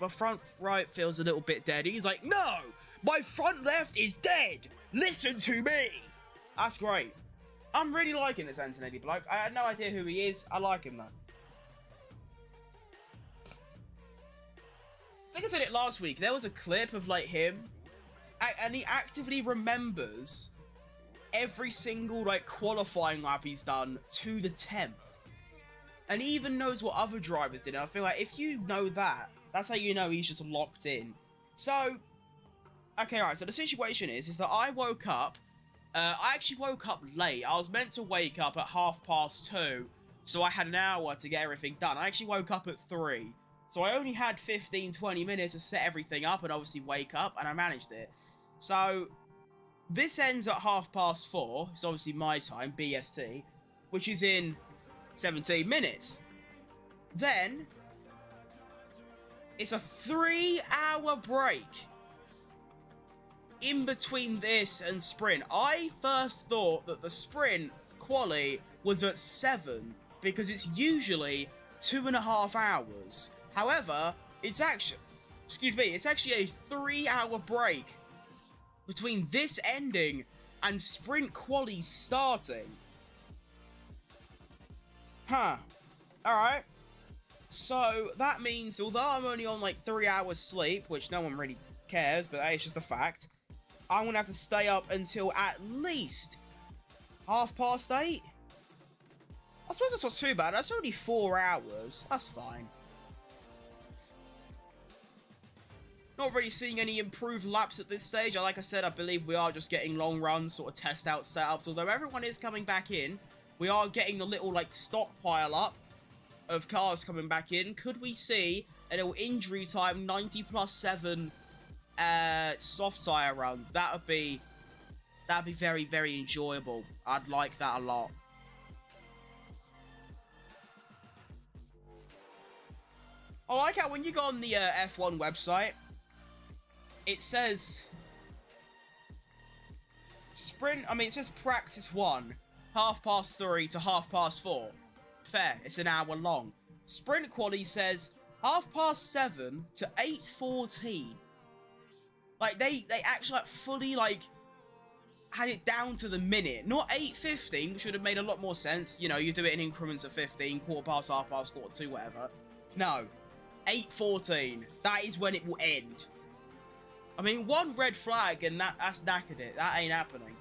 front right feels a little bit dead. He's like, no, my front left is dead. Listen to me. That's great. I'm really liking this Antonelli bloke. I had no idea who he is. I like him though. I think I said it last week. There was a clip of like him, and he actively remembers every single like qualifying lap he's done to the 10th. And he even knows what other drivers did. And I feel like if you know that, that's how you know he's just locked in. So, okay, right. So the situation is that I woke up. I actually woke up late. I was meant to wake up at 2:30. So I had an hour to get everything done. I actually woke up at 3. So I only had 15-20 minutes to set everything up and obviously wake up. And I managed it. So, this ends at 4:30. It's obviously my time, BST. Which is in 17 minutes. Then, it's a 3-hour break in between this and sprint. I first thought that the sprint quali was at 7 because it's usually 2.5 hours. However, it's actually, it's actually a 3-hour break between this ending and sprint quali starting. Huh. Alright. So, that means, although I'm only on like 3 hours sleep, which no one really cares, but it's just a fact, I'm gonna have to stay up until at least 8:30. I suppose that's not too bad. That's only 4 hours. That's fine. Not really seeing any improved laps at this stage. Like I said, I believe we are just getting long runs, sort of test out setups. Although everyone is coming back in, we are getting the little like stockpile up of cars coming back in. Could we see a little injury time 90+7 soft tire runs? That'd be very, very enjoyable. I'd like that a lot. I like how when you go on the F1 website, it says sprint. I mean, it says practice 1, 3:30 to 4:30. Fair, it's an hour long. Sprint quali says 7:30 to 8:14. Like they actually like fully like had it down to the minute. Not 8:15, which would have made a lot more sense. You know, you do it in increments of 15, 15, 2:15, whatever. No, 8:14. That is when it will end. I mean, one red flag and that's knackered it. That ain't happening.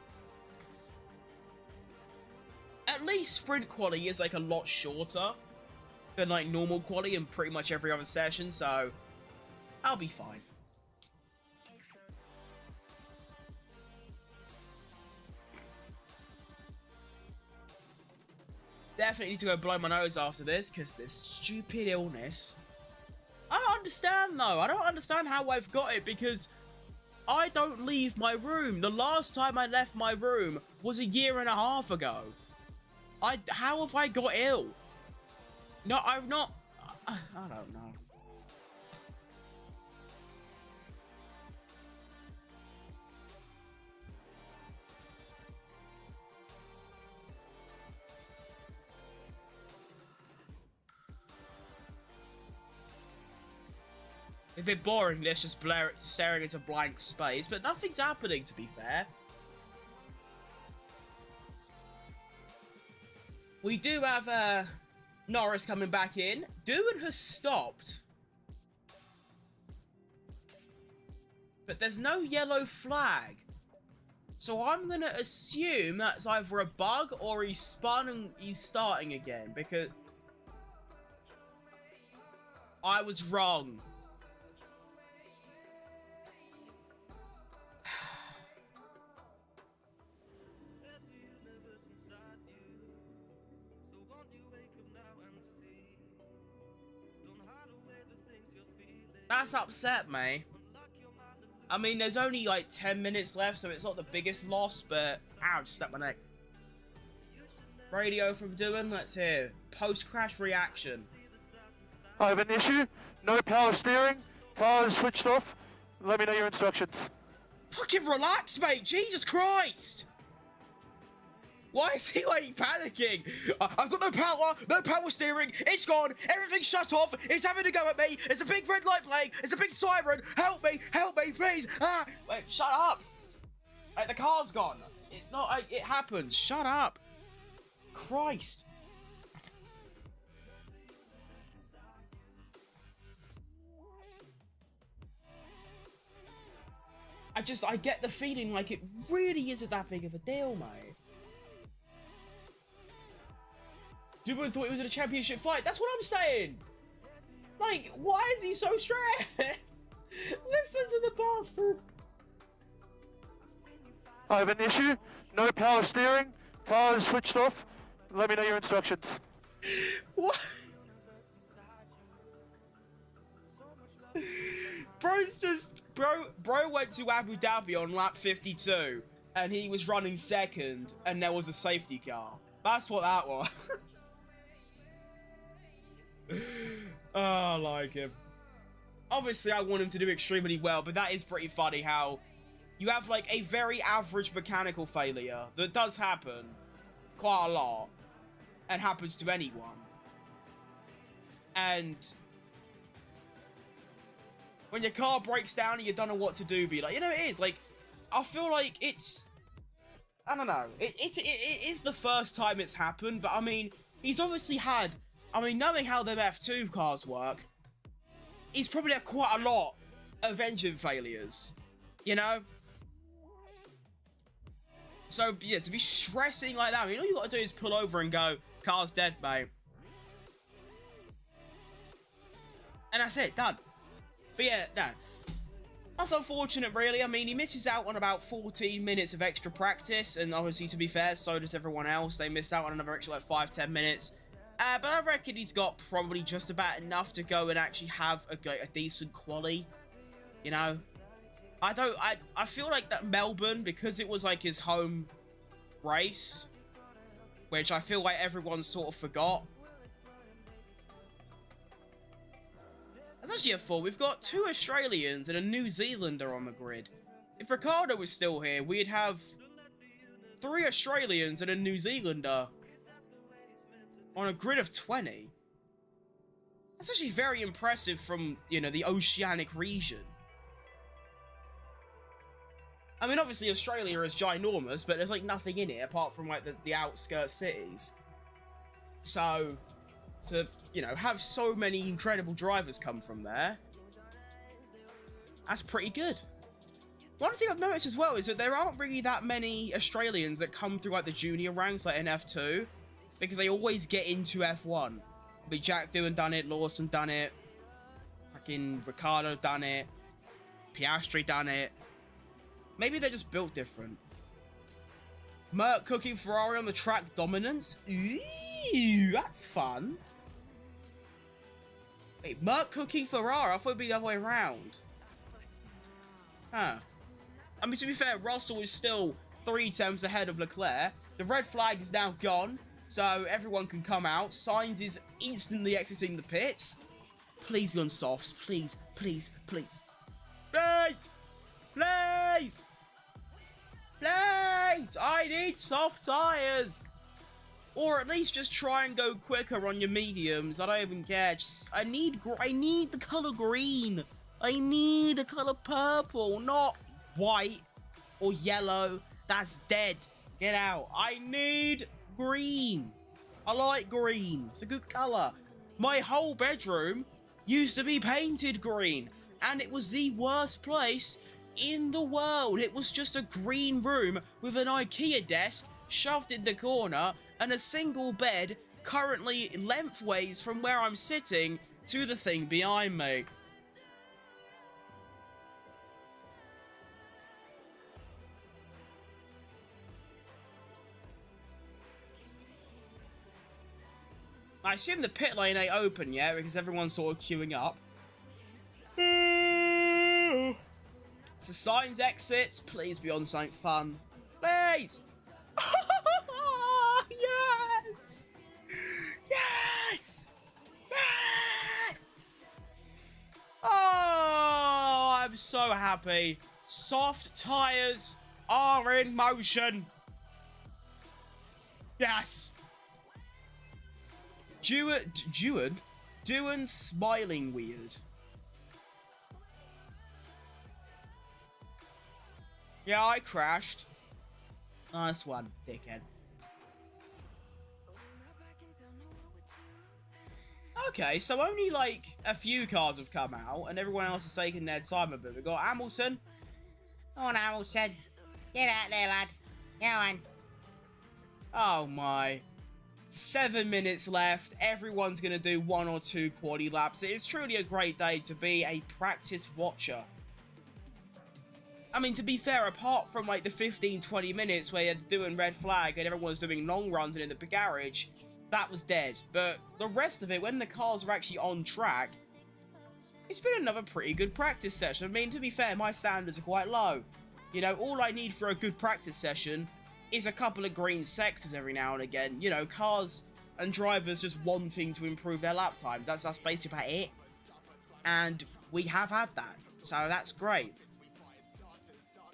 At least sprint quali is like a lot shorter. been like normal quality in pretty much every other session, so I'll be fine. Definitely need to go blow my nose after this, because this stupid illness. I don't understand, though. I don't understand how I've got it, because I don't leave my room. The last time I left my room was 1.5 years ago. How have I got ill? No, I've not... I don't know. It's a bit boring, this just staring into blank space, but nothing's happening, to be fair. We do have Norris coming back in. Doohan has stopped. But there's no yellow flag. So I'm going to assume that's either a bug or he's spun and he's starting again, because I was wrong. That's upset me. I mean, there's only like 10 minutes left, so it's not the biggest loss, but ow, just snapped my neck. Radio from Doohan, let's hear. Post-crash reaction. I have an issue. No power steering. Car is switched off. Let me know your instructions. Fucking relax, mate. Jesus Christ. Why is he like panicking? I've got no power steering. It's gone. Everything's shut off. It's having to go at me. There's a big red light playing. It's a big siren. Help me, please. Ah, wait, shut up. Like, the car's gone. It's not. It happens. Shut up. Christ. I get the feeling like it really isn't that big of a deal, mate. Doohan thought he was in a championship fight. That's what I'm saying. Like, why is he so stressed? Listen to the bastard. I have an issue. No power steering. Car is switched off. Let me know your instructions. What? Bro's just... Bro went to Abu Dhabi on lap 52, and he was running second, and there was a safety car. That's what that was. Oh, I like him. Obviously, I want him to do extremely well, but that is pretty funny how you have, like, a very average mechanical failure that does happen quite a lot and happens to anyone. And when your car breaks down and you don't know what to do, be like, you know, it is, like, I feel like it's, I don't know, it is the first time it's happened, but, I mean, he's obviously had, I mean, knowing how them F2 cars work, he's probably had quite a lot of engine failures, you know? So, yeah, to be stressing like that, I mean, all you gotta do is pull over and go, car's dead, mate. And that's it, done. But yeah, no. That's unfortunate, really. I mean, he misses out on about 14 minutes of extra practice, and obviously, to be fair, so does everyone else. They missed out on another extra, like, 5-10 minutes. But I reckon he's got probably just about enough to go and actually have a decent quali, you know? I feel like that Melbourne, because it was like his home race, which I feel like everyone sort of forgot. That's actually a full. We've got 2 Australians and a New Zealander on the grid. If Ricardo was still here, we'd have 3 Australians and a New Zealander on a grid of 20. That's actually very impressive from, you know, the oceanic region. I mean, obviously Australia is ginormous, but there's like nothing in it apart from like the outskirts cities. So, to, you know, have so many incredible drivers come from there, that's pretty good. One thing I've noticed as well is that there aren't really that many Australians that come through like the junior ranks, like in F2, because they always get into F1. But Jack done it, Lawson done it, fucking Ricardo done it, Piastri done it. Maybe they're just built different. Merc cooking Ferrari on the track dominance. Ooh, that's fun. Wait, Merc cooking Ferrari? I thought it'd be the other way around. Huh. I mean, to be fair, Russell is still 3 tenths ahead of Leclerc. The red flag is now gone, so everyone can come out. Sainz is instantly exiting the pits. Please be on softs. Please, please, please. Please! Please! Please! I need soft tyres! Or at least just try and go quicker on your mediums. I don't even care. Just, I need the colour green. I need the colour purple, not white or yellow. That's dead. Get out. I need green. I like green. It's a good colour. My whole bedroom used to be painted green, and it was the worst place in the world. It was just a green room with an IKEA desk shoved in the corner and a single bed currently lengthways from where I'm sitting to the thing behind me. I assume the pit lane ain't open yet because everyone's sort of queuing up. So Sainz exits. Please be on something fun. Please! Yes! Yes! Yes! Oh, I'm so happy. Soft tyres are in motion. Yes! Duan smiling weird. Yeah, I crashed. Nice one, dickhead. Okay, so only like a few cars have come out, and everyone else has taken their time a bit. We've got Hamilton. Go on, Hamilton. Get out there, lad. Go on. Oh my. 7 minutes left. Everyone's going to do 1 or 2 quali laps. It's truly a great day to be a practice watcher. I mean, to be fair, apart from like the 15-20 minutes where you're doing red flag and everyone's doing long runs and in the garage, that was dead. But the rest of it, when the cars are actually on track, it's been another pretty good practice session. I mean, to be fair, my standards are quite low. You know, all I need for a good practice session is a couple of green sectors every now and again. You know, cars and drivers just wanting to improve their lap times. That's basically about it. And we have had that. So that's great.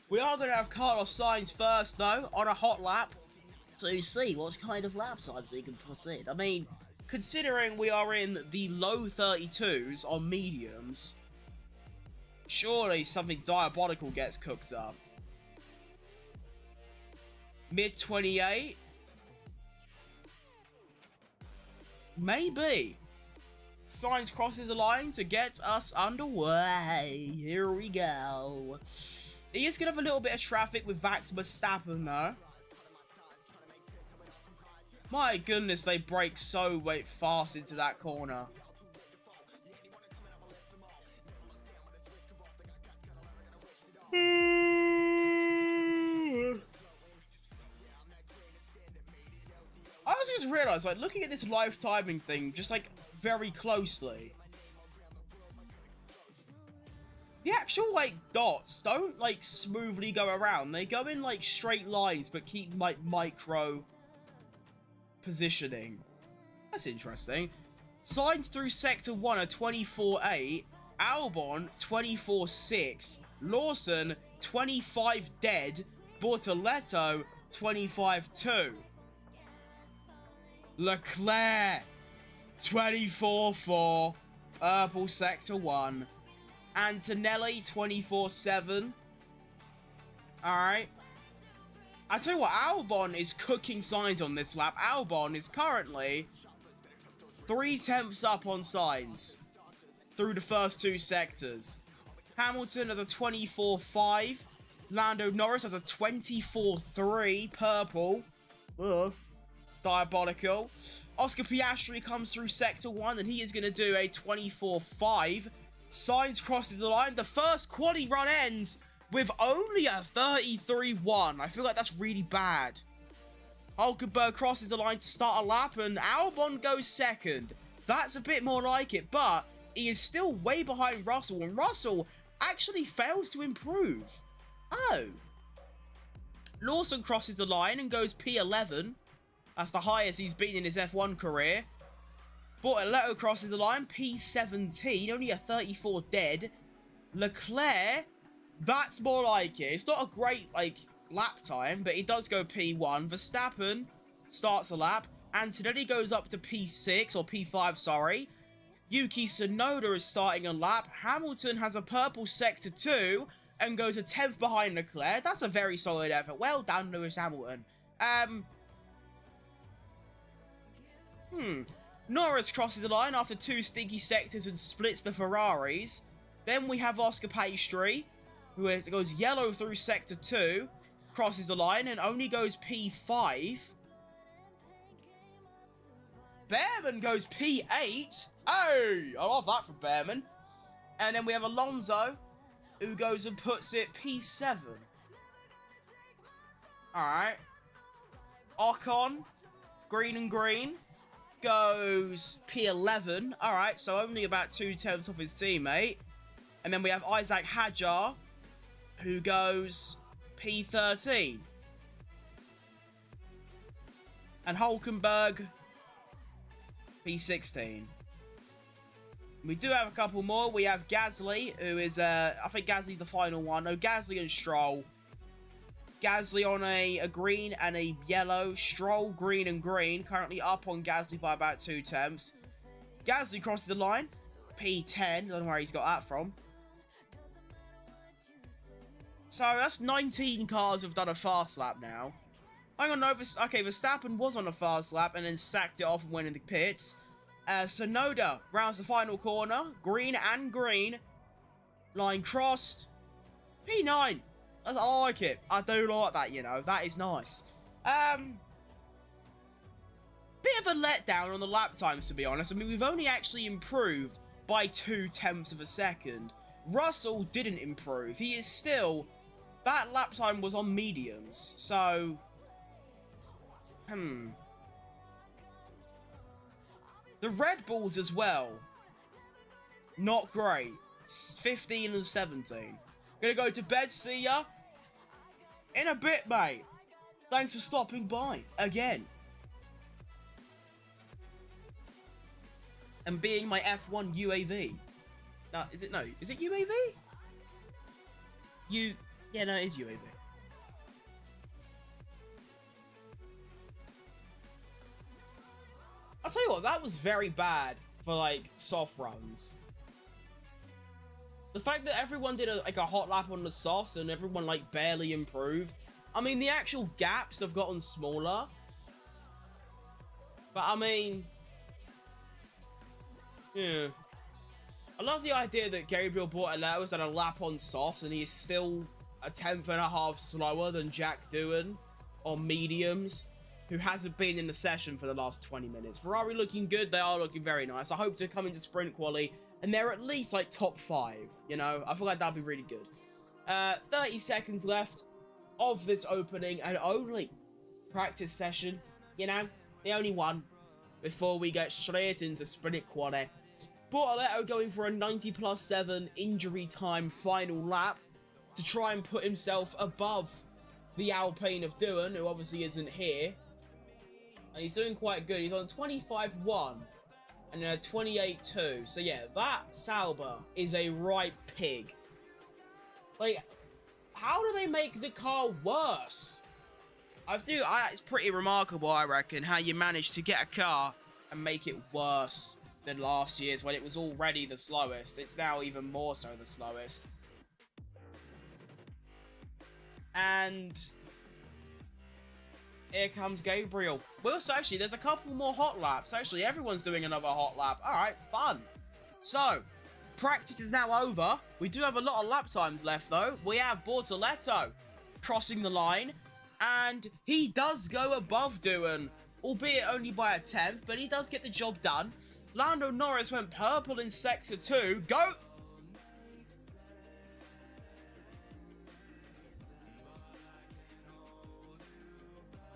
We are going to have Carlos Sainz first, though, on a hot lap to see what kind of lap times he can put in. I mean, considering we are in the low 32s on mediums, surely something diabolical gets cooked up. Mid 28? Maybe. Sainz crosses the line to get us underway. Here we go. He is going to have a little bit of traffic with Max Verstappen, though. My goodness, they brake so fast into that corner. I also just realised, like, looking at this live timing thing, just, like, very closely. The actual, like, dots don't, like, smoothly go around. They go in, like, straight lines, but keep, like, micro positioning. That's interesting. Sainz through Sector 1 at 24.8. Albon, 24.6. Lawson, 25 dead. Bortoletto, 25.2. Leclerc, 24.4, Purple Sector 1. Antonelli, 24.7. Alright. I tell you what, Albon is cooking Sainz on this lap. Albon is currently 3 tenths up on Sainz through the first 2 sectors. Hamilton at a 24.5. Lando Norris at a 24.3, Purple. Ugh. Diabolical. Oscar Piastri comes through Sector 1, and he is going to do a 24.5. Sainz crosses the line. The first quali run ends with only a 33.1. I feel like that's really bad. Hulkenberg crosses the line to start a lap, and Albon goes second. That's a bit more like it, but he is still way behind Russell, and Russell actually fails to improve. Oh. Lawson crosses the line and goes P11. That's the highest he's been in his F1 career. Bortoletto crosses the line, P17, only a 34 dead. Leclerc, that's more like it. It's not a great, like, lap time, but he does go P1. Verstappen starts a lap. Antonelli goes up to P6, or P5, sorry. Yuki Tsunoda is starting a lap. Hamilton has a purple Sector 2 and goes a 10th behind Leclerc. That's a very solid effort. Well done, Lewis Hamilton. Norris crosses the line after 2 stinky sectors and splits the Ferraris. Then we have Oscar Piastri, who goes yellow through Sector 2, crosses the line and only goes P5. Behrman goes P8. Hey, I love that from Behrman. And then we have Alonso, who goes and puts it P7. Alright. Ocon, green and green, goes P11. Alright, so only about 2/10 off his teammate. And then we have Isaac Hadjar, who goes P13. And Hulkenberg, P16. We do have a couple more. We have Gasly, who is, I think Gasly's the final one. No, Gasly and Stroll. Gasly on a green and a yellow. Stroll, green and green. Currently up on Gasly by about 2/10. Gasly crosses the line. P10. Don't know where he's got that from. So that's 19 cars have done a fast lap now. Hang on, no, okay, Verstappen was on a fast lap and then sacked it off and went in the pits. Tsunoda rounds the final corner. Green and green. Line crossed. P9. I like it. I do like that, you know. That is nice. Bit of a letdown on the lap times, to be honest. I mean, we've only actually improved by 2/10 of a second. Russell didn't improve. He is still... That lap time was on mediums, so... The Red Bulls as well. Not great. 15 and 17. Gonna go to bed, see ya in a bit, mate. Thanks for stopping by again. And being my F1 UAV. No, is it? No, is it UAV? Yeah, no, it is UAV. I'll tell you what, that was very bad for, like, soft runs. The fact that everyone did a hot lap on the softs and everyone, like, barely improved. I mean, the actual gaps have gotten smaller. But, I mean... Yeah. I love the idea that Gabriel Bortoletto has done a lap on softs and he is still a 10th.5 slower than Jack Doohan on mediums, who hasn't been in the session for the last 20 minutes. Ferrari looking good. They are looking very nice. I hope to come into sprint quali and they're at least like top 5, you know? I feel like that'd be really good. 30 seconds left of this opening and only practice session, you know? The only one before we get straight into sprint quali. Bortoletto going for a 90+7 injury time final lap to try and put himself above the Alpine of Doohan, who obviously isn't here. And he's doing quite good. He's on 25.1 and a 28.2. So yeah, that Sauber is a right pig. Like, how do they make the car worse? It's pretty remarkable, I reckon, how you manage to get a car and make it worse than last year's when it was already the slowest. It's now even more so the slowest. And here comes Gabriel. Well, so actually, there's a couple more hot laps. Actually, everyone's doing another hot lap. Alright, fun. So, practice is now over. We do have a lot of lap times left, though. We have Bortoletto crossing the line. And he does go above Doohan albeit only by a 10th, but he does get the job done. Lando Norris went purple in Sector 2. Go!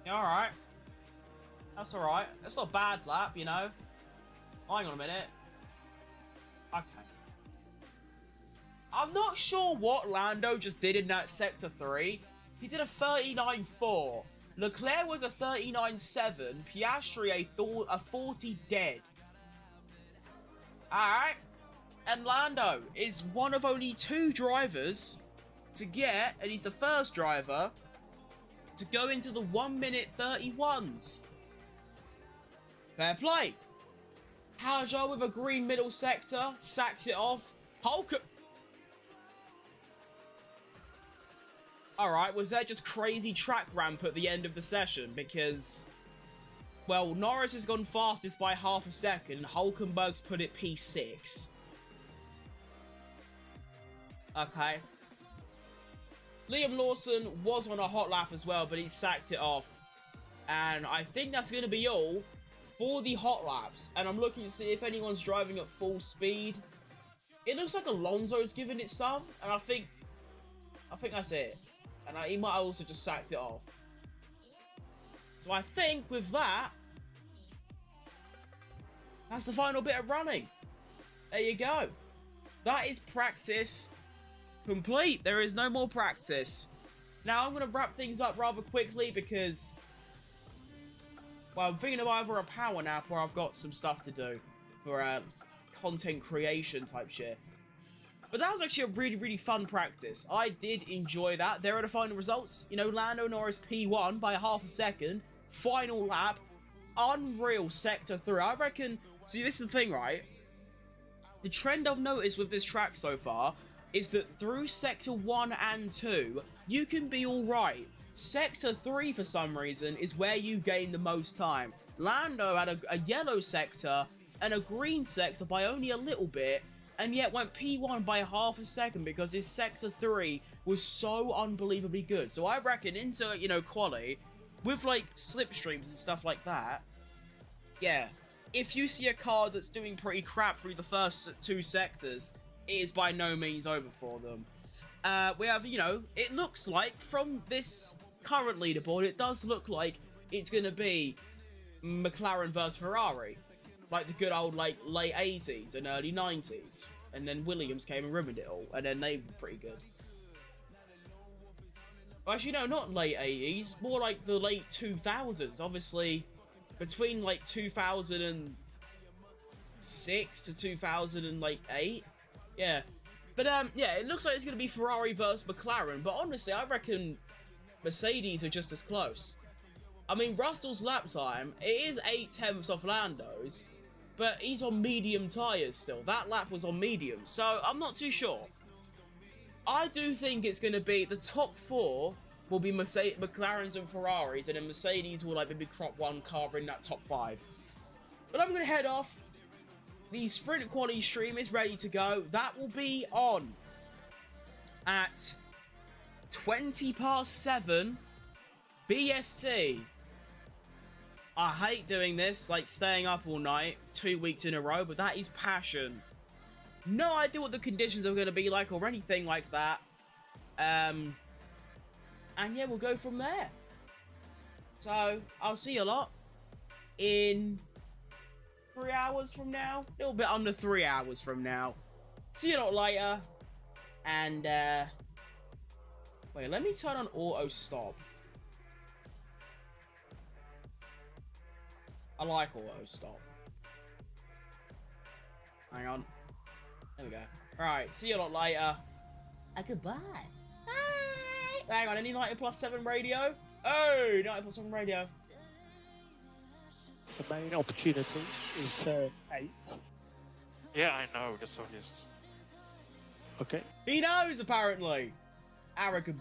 Yeah, alright. That's alright. That's not a bad lap, you know. Hang on a minute. Okay. I'm not sure what Lando just did in that Sector 3. He did a 39.4. Leclerc was a 39.7. Piastri a 40 dead. Alright. And Lando is one of only 2 drivers to get, and he's the first driver to go into the 1 minute 31s. Fair play. Hajar with a green middle sector, sacks it off. Hulk. Alright, was there just crazy track ramp at the end of the session? Because, well, Norris has gone fastest by half a second, and Hulkenberg's put it P6. Okay. Liam Lawson was on a hot lap as well, but he sacked it off. And I think that's going to be all for the hot laps. And I'm looking to see if anyone's driving at full speed. It looks like Alonso's giving it some, and I think that's it. And he might also just sacked it off. So I think with that, that's the final bit of running. There you go. That is practice complete. There is no more practice. Now I'm going to wrap things up rather quickly because, well, I'm thinking of either a power nap or I've got some stuff to do for content creation type shit. But that was actually a really, really fun practice. I did enjoy that. There are the final results. You know, Lando Norris P1 by half a second. Final lap. Unreal Sector 3. I reckon... See, this is the thing, right? The trend I've noticed with this track so far is that through Sector 1 and 2, you can be alright. Sector 3, for some reason, is where you gain the most time. Lando had a yellow sector and a green sector by only a little bit, and yet went P1 by half a second because his Sector 3 was so unbelievably good. So I reckon into, you know, quali, with, like, slipstreams and stuff like that, yeah, if you see a car that's doing pretty crap through the first 2 sectors, it is by no means over for them. We have, you know, it looks like, from this current leaderboard, it does look like it's going to be McLaren versus Ferrari. Like the good old, like, late 80s and early 90s. And then Williams came and ruined it all. And then they were pretty good. Well, actually, no, not late 80s. More like the late 2000s. Obviously, between, like, 2006 to 2008. Yeah. But, yeah, it looks like it's going to be Ferrari versus McLaren. But honestly, I reckon Mercedes are just as close. I mean, Russell's lap time, it is 8/10 off Lando's. But he's on medium tyres still. That lap was on medium, so I'm not too sure. I do think it's going to be the top 4 will be McLarens and Ferraris, and then Mercedes will like maybe crop one car in that top 5. But I'm going to head off. The sprint quality stream is ready to go. That will be on at 7:20 BST. I hate doing this, like staying up all night, 2 weeks in a row, but that is passion. No idea what the conditions are going to be like or anything like that. And yeah, we'll go from there. So, I'll see you a lot in 3 hours from now. A little bit under 3 hours from now. See you a lot later. And, wait, let me turn on auto stop. I like auto stop. Hang on. There we go. Alright, see you a lot later. Goodbye. Bye. Hang on, any 90+7 radio? Oh, 90+7 radio. The main opportunity is turn 8. Yeah, I know, that's obvious. Okay. He knows, apparently. Arrogant